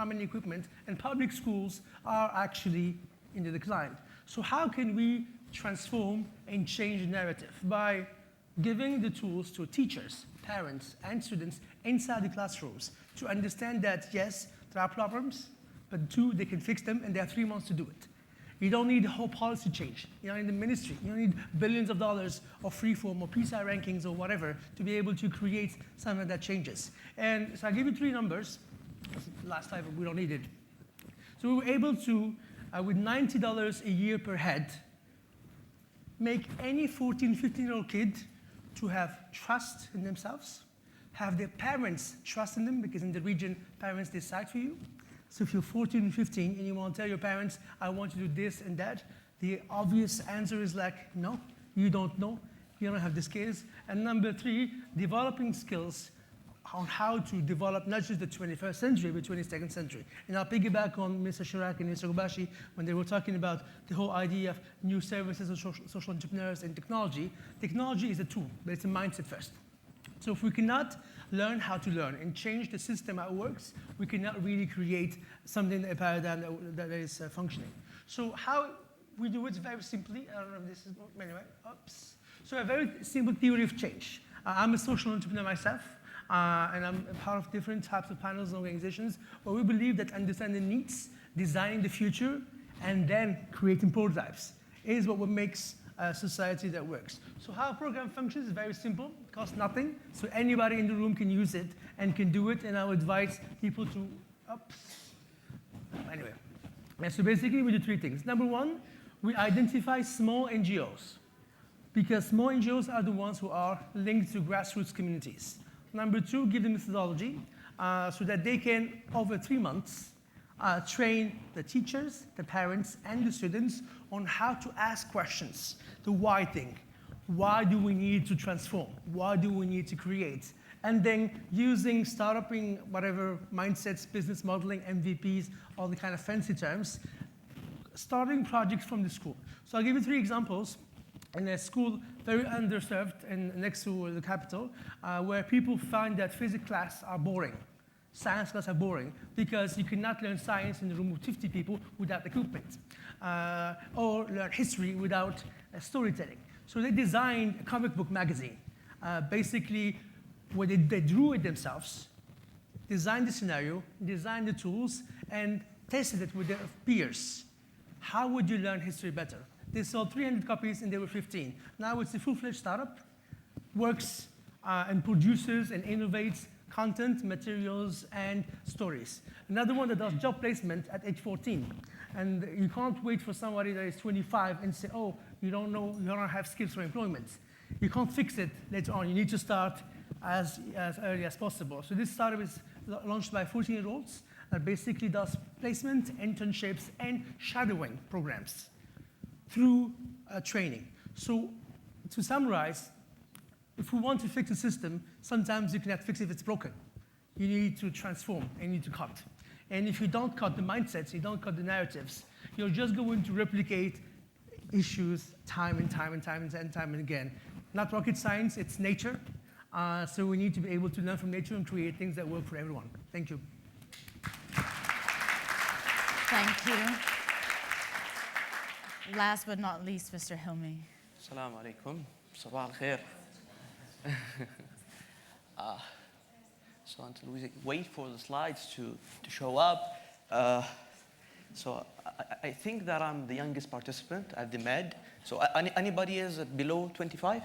many equipment, and public schools are actually in the decline. So how can we transform and change the narrative? By giving the tools to teachers, parents, and students inside the classrooms to understand that, yes, there are problems, but two, they can fix them, and they have 3 months to do it. You don't need a whole policy change. You don't need the ministry. You don't need billions of dollars of freeform or PISA rankings or whatever to be able to create something that changes. And so I'll give you 3 numbers. Last time, we don't need it. So we were able to, with $90 a year per head, make any 14, 15-year-old kid to have trust in themselves, have their parents trust in them, because in the region, parents decide for you. So if you're 14 and 15 and you want to tell your parents, I want you to do this and that, the obvious answer is like, no, you don't know, you don't have the skills. And number 3, developing skills on how to develop not just the 21st century, but 22nd century. And I'll piggyback on Mr. Chidiac and Mr. Ghobash when they were talking about the whole idea of new services and social entrepreneurs and technology. Technology is a tool, but it's a mindset first. So if we cannot learn how to learn and change the system how it works, we cannot really create something, a paradigm that is functioning. So how we do it very simply. I don't know if this is, anyway, oops. So a very simple theory of change. I'm a social entrepreneur myself. And I'm a part of different types of panels and organizations where we believe that understanding needs, designing the future, and then creating prototypes is what makes a society that works. So how a program functions is very simple, it costs nothing, so anybody in the room can use it and can do it, and I would advise people to, anyway. And so basically we do 3 things. Number 1, we identify small NGOs, because small NGOs are the ones who are linked to grassroots communities. Number 2, give them methodology so that they can, over 3 months, train the teachers, the parents, and the students on how to ask questions, the why thing. Why do we need to transform? Why do we need to create? And then using startuping, whatever mindsets, business modeling, MVPs, all the kind of fancy terms, starting projects from the school. So I'll give you 3 examples. In a school very underserved and next to the capital, where people find that physics class are boring. Science class are boring because you cannot learn science in a room with 50 people without equipment, or learn history without storytelling. So they designed a comic book magazine, basically where they drew it themselves, designed the scenario, designed the tools, and tested it with their peers. How would you learn history better? They sold 300 copies and they were 15. Now it's a full-fledged startup, works and produces and innovates content, materials, and stories. Another one that does job placement at age 14. And you can't wait for somebody that is 25 and say, oh, you don't have skills for employment. You can't fix it later on. You need to start as early as possible. So this startup is launched by 14-year-olds that basically does placement, internships, and shadowing programs through training. So to summarize, if we want to fix a system, sometimes you cannot fix it if it's broken. You need to transform and you need to cut. And if you don't cut the mindsets, you don't cut the narratives, you're just going to replicate issues time and time and time and time and again. Not rocket science, it's nature. So we need to be able to learn from nature and create things that work for everyone. Thank you. Thank you. Last but not least, Mr. Hilmi. Assalamu alaikum. Sabah al-khair. So until we wait for the slides to show up, so I think that I'm the youngest participant at the Med. So anybody is below 25?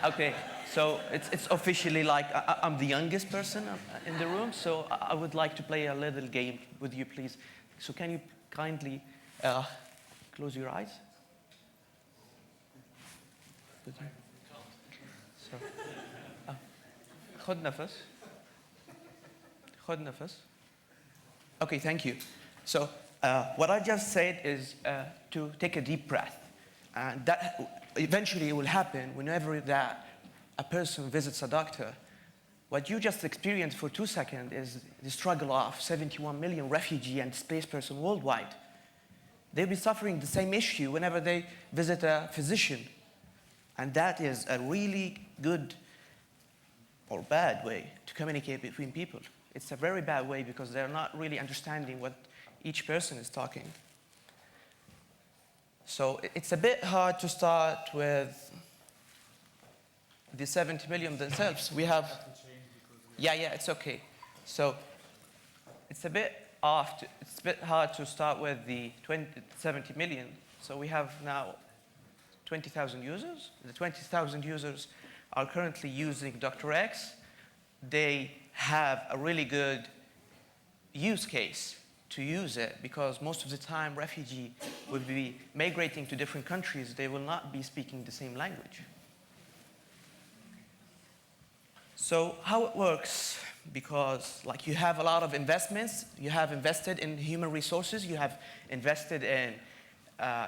Okay, so it's officially like I'm the youngest person in the room, so I would like to play a little game with you, please. So can you kindly close your eyes? So, خد نفس. خد نفس. Okay, thank you. So what I just said is to take a deep breath. And that eventually will happen whenever that a person visits a doctor. What you just experienced for 2 seconds is the struggle of 71 million refugee and displaced person worldwide. They'll be suffering the same issue whenever they visit a physician. And that is a really good or bad way to communicate between people. It's a very bad way because they're not really understanding what each person is talking. So it's a bit hard to start with the 70 million themselves. We have, yeah, it's okay. So it's a bit hard to start with the 70 million. So we have now 20,000 users. The 20,000 users are currently using DoctorX. They have a really good use case to use it because most of the time refugee will be migrating to different countries. They will not be speaking the same language. So how it works, because like you have a lot of investments, you have invested in human resources, you have invested in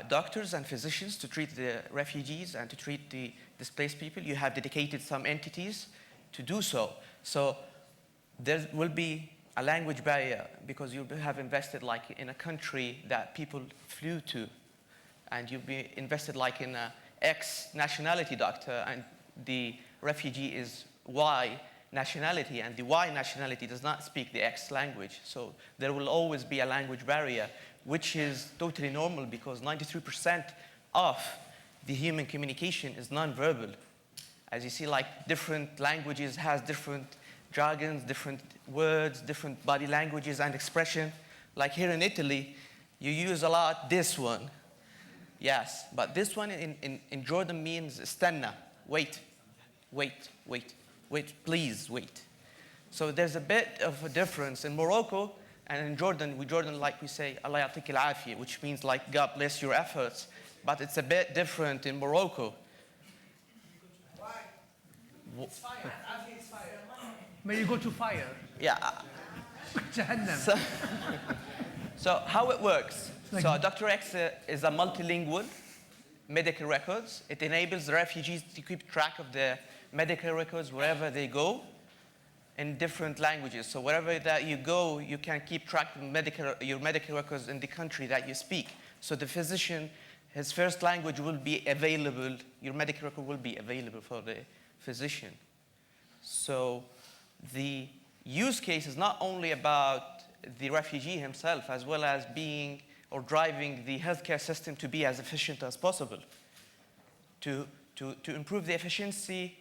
doctors and physicians to treat the refugees and to treat the displaced people. You have dedicated some entities to do so. So there will be a language barrier because you have invested like in a country that people flew to, and you'll be invested like in a X nationality doctor, and the refugee is Y nationality, and the Y nationality does not speak the X language. So there will always be a language barrier, which is totally normal because 93% of the human communication is nonverbal. As you see, like different languages has different jargons, different words, different body languages and expression. Like here in Italy, you use a lot this one. Yes, but this one in Jordan means stanna, wait, please wait. So there's a bit of a difference in Morocco and in Jordan. Like we say, Allah yatik al-afi, which means like God bless your efforts. But it's a bit different in Morocco. It's fire. It's fire. When you go to fire. Yeah. Jahannam. So how it works. So DoctorX is a multilingual medical records. It enables the refugees to keep track of their medical records wherever they go in different languages. So wherever that you go, you can keep track of your medical records in the country that you speak. So the physician, his first language will be available, your medical record will be available for the physician. So the use case is not only about the refugee himself, as well as being or driving the healthcare system to be as efficient as possible. To improve the efficiency,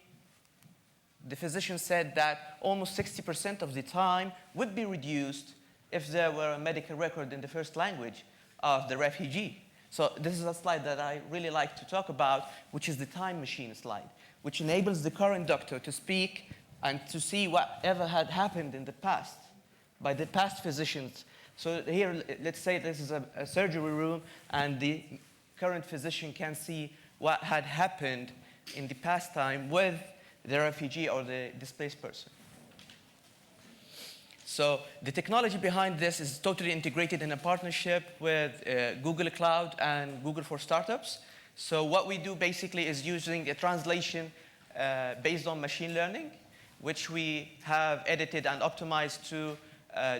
the physician said that almost 60% of the time would be reduced if there were a medical record in the first language of the refugee. So this is a slide that I really like to talk about, which is the time machine slide, which enables the current doctor to speak and to see whatever had happened in the past by the past physicians. So here, let's say this is a surgery room, and the current physician can see what had happened in the past time with the refugee or the displaced person. So the technology behind this is totally integrated in a partnership with Google Cloud and Google for Startups. So what we do basically is using a translation based on machine learning, which we have edited and optimized to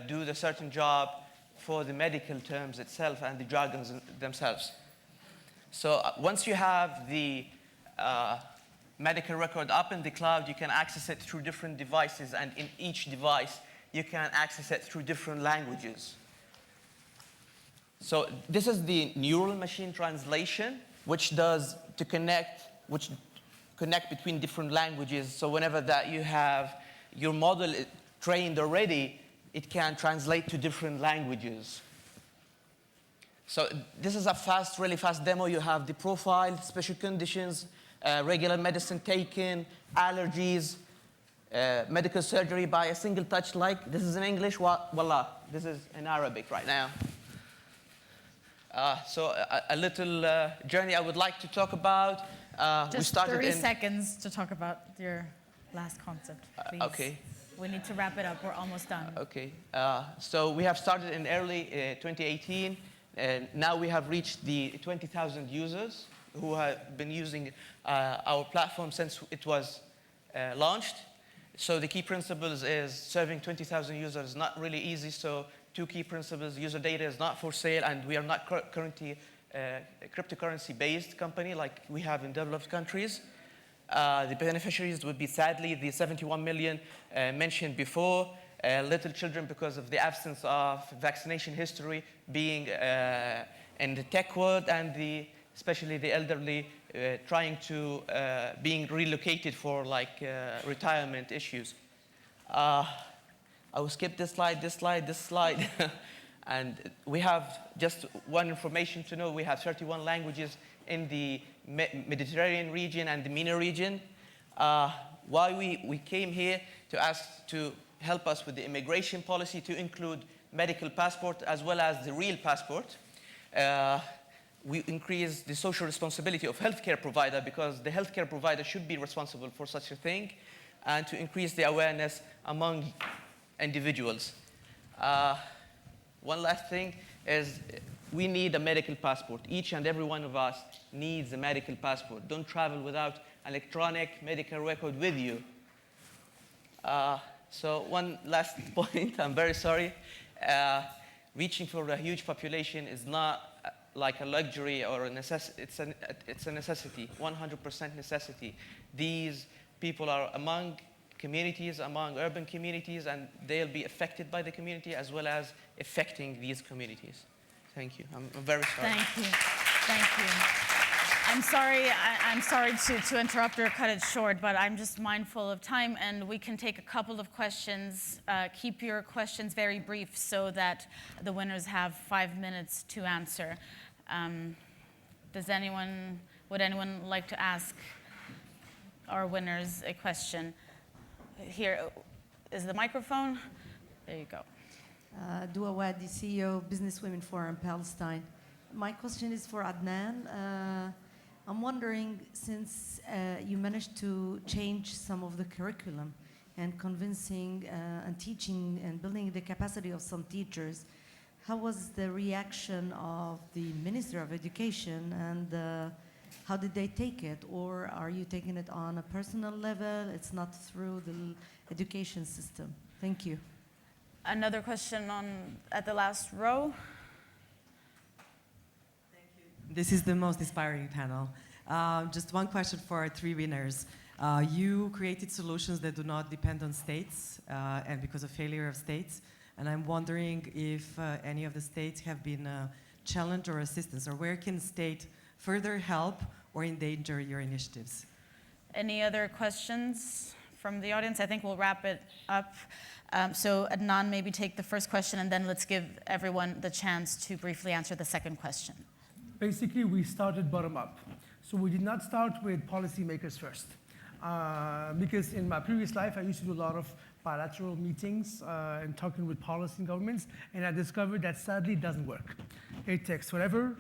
do the certain job for the medical terms itself and the jargons themselves. So once you have the medical record up in the cloud, you can access it through different devices, and in each device, you can access it through different languages. So this is the neural machine translation, which connect between different languages. So whenever that you have your model trained already, it can translate to different languages. So this is a really fast demo. You have the profile, special conditions, regular medicine taken, allergies, medical surgery by a single touch, like this is in English, voila, this is in Arabic right now. So a little journey I would like to talk about. Just 30 seconds to talk about your last concept, please. Okay. We need to wrap it up. We're almost done. Okay. So we have started in early 2018, and now we have reached the 20,000 users who have been using our platform since it was launched. So the key principles is serving 20,000 users is not really easy. So two key principles: user data is not for sale, and we are not currently a cryptocurrency-based company like we have in developed countries. The beneficiaries would be, sadly, the 71 million mentioned before, little children because of the absence of vaccination history being in the tech world, and especially the elderly trying to being relocated for retirement issues. I will skip this slide. And we have just one information to know. We have 31 languages in the Mediterranean region and the MENA region. Why we came here to ask to help us with the immigration policy to include medical passport as well as the real passport. We increase the social responsibility of healthcare provider, because the healthcare provider should be responsible for such a thing, and to increase the awareness among individuals. One last thing is we need a medical passport. Each and every one of us needs a medical passport. Don't travel without electronic medical record with you. So one last point, I'm very sorry. Reaching for a huge population is not like a luxury or a necessity. It's a necessity, 100% necessity. These people are among communities, among urban communities, and they'll be affected by the community as well as affecting these communities. Thank you. I'm very sorry. Thank you. Thank you. I'm sorry to interrupt or cut it short, but I'm just mindful of time, and we can take a couple of questions. Keep your questions very brief so that the winners have 5 minutes to answer. Would anyone like to ask our winners a question? Here is the microphone. There you go. Dua Wadi, CEO, Business Women Forum, Palestine. My question is for Adnane. I'm wondering, since you managed to change some of the curriculum and convincing and teaching and building the capacity of some teachers, how was the reaction of the Minister of Education and how did they take it? Or are you taking it on a personal level? It's not through the education system. Thank you. Another question at the last row. This is the most inspiring panel. Just one question for our three winners. You created solutions that do not depend on states and because of failure of states. And I'm wondering if any of the states have been challenged or assistance, or where can state further help or endanger your initiatives? Any other questions from the audience? I think we'll wrap it up. So Adnane, maybe take the first question, and then let's give everyone the chance to briefly answer the second question. Basically, we started bottom up. So we did not start with policymakers first. Because in my previous life, I used to do a lot of bilateral meetings and talking with policy and governments, and I discovered that sadly it doesn't work. It takes whatever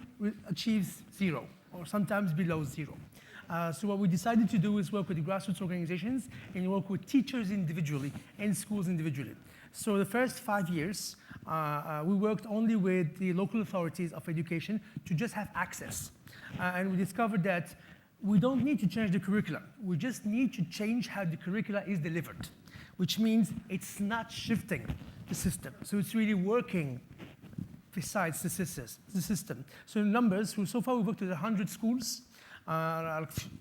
achieves zero, or sometimes below zero. So what we decided to do is work with the grassroots organizations and work with teachers individually and schools individually. So the first 5 years, we worked only with the local authorities of education to just have access. And we discovered that we don't need to change the curriculum. We just need to change how the curricula is delivered, which means it's not shifting the system. So it's really working besides the system. So in numbers, so far we've worked with 100 schools,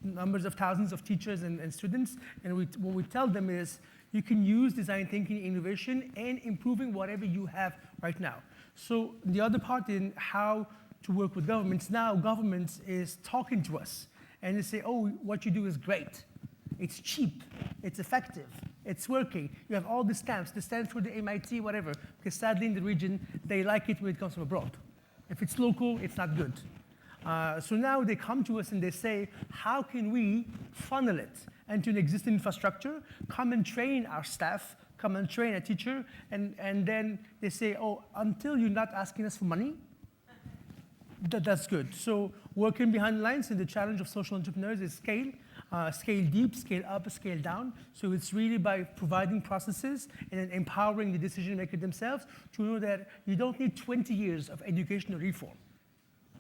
numbers of thousands of teachers and students, and what we tell them is, you can use design thinking, innovation, and improving whatever you have right now. So the other part in how to work with governments, now governments is talking to us, and they say, oh, what you do is great. It's cheap, it's effective, it's working. You have all the stamps for the MIT, whatever, because sadly in the region, they like it when it comes from abroad. If it's local, it's not good. So now they come to us and they say, how can we funnel it into an existing infrastructure, come and train our staff, come and train a teacher, and then they say, oh, until you're not asking us for money, that's good. So working behind the lines, and the challenge of social entrepreneurs is scale deep, scale up, scale down. So it's really by providing processes and then empowering the decision maker themselves to know that you don't need 20 years of educational reform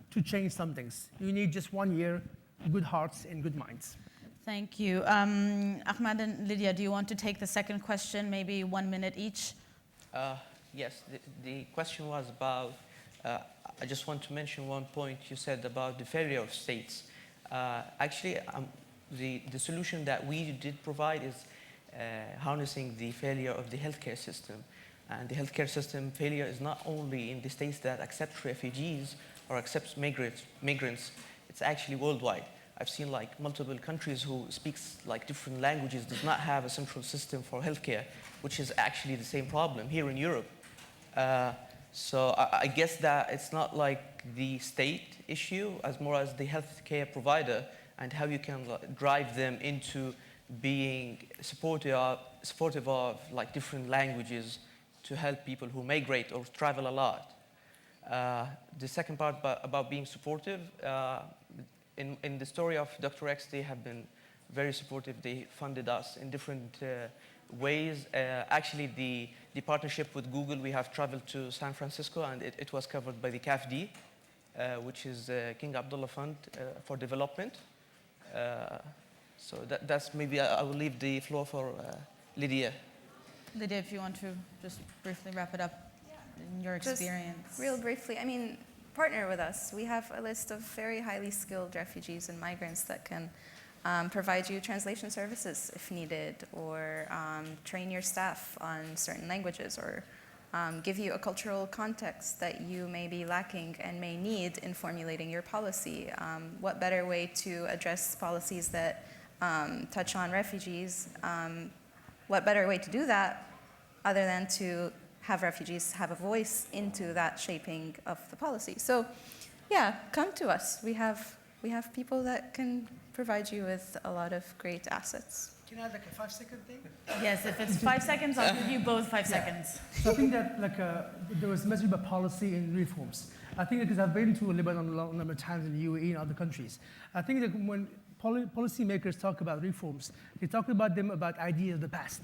to change some things. You need just 1 year, good hearts and good minds. Thank you. Ahmad and Lydia, do you want to take the second question, maybe 1 minute each? Yes, the question was about, I just want to mention one point you said about the failure of states. Actually, the solution that we did provide is harnessing the failure of the healthcare system. And the healthcare system failure is not only in the states that accept refugees or accept migrants, it's actually worldwide. I've seen like multiple countries who speaks like different languages does not have a central system for healthcare, which is actually the same problem here in Europe. So I guess that it's not like the state issue as more as the healthcare provider and how you can drive them into being supportive of like different languages to help people who migrate or travel a lot. The second part about being supportive, in the story of DoctorX, they have been very supportive. They funded us in different ways. Actually, the partnership with Google, we have traveled to San Francisco, and it was covered by the CAFD, which is King Abdullah Fund for Development. So that's maybe I will leave the floor for Lydia. Lydia, if you want to just briefly wrap it up in your experience. Just real briefly, I mean, partner with us. We have a list of very highly skilled refugees and migrants that can provide you translation services if needed, or train your staff on certain languages, or give you a cultural context that you may be lacking and may need in formulating your policy. What better way to address policies that touch on refugees? What better way to do that other than to have refugees have a voice into that shaping of the policy? So yeah, come to us. We have people that can provide you with a lot of great assets. Can I have like a 5-second thing? Yes, if it's 5 seconds, I'll give you both 5 seconds. So I think that there was a message about policy and reforms. I think because I've been to Lebanon a long number of times, in the UAE and other countries. I think that when policymakers talk about reforms, they talk about them about ideas of the past.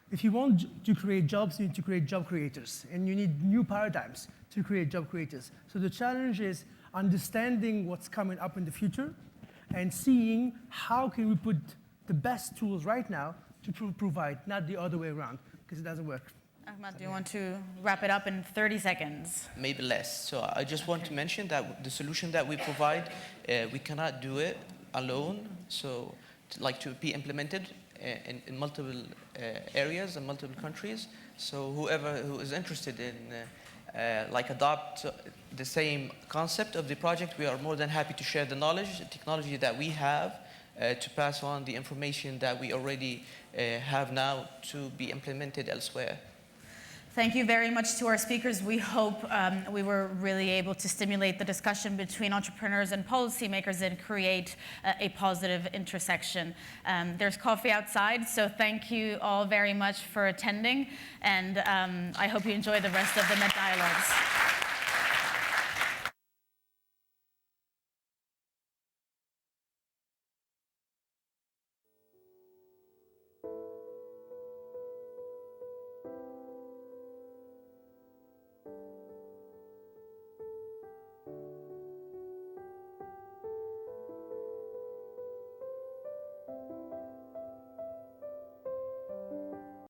If you want to create jobs, you need to create job creators, and you need new paradigms to create job creators. So the challenge is understanding what's coming up in the future and seeing how can we put the best tools right now to provide, not the other way around, because it doesn't work. Ahmad, do you want to wrap it up in 30 seconds? Maybe less. So I just want to mention that the solution that we provide, we cannot do it alone. So to be implemented in multiple areas and multiple countries. So whoever who is interested in adopt the same concept of the project, we are more than happy to share the knowledge, the technology that we have, to pass on the information that we already have now to be implemented elsewhere. Thank you very much to our speakers. We hope we were really able to stimulate the discussion between entrepreneurs and policymakers and create a positive intersection. There's coffee outside, so thank you all very much for attending, and I hope you enjoy the rest of the Met Dialogues.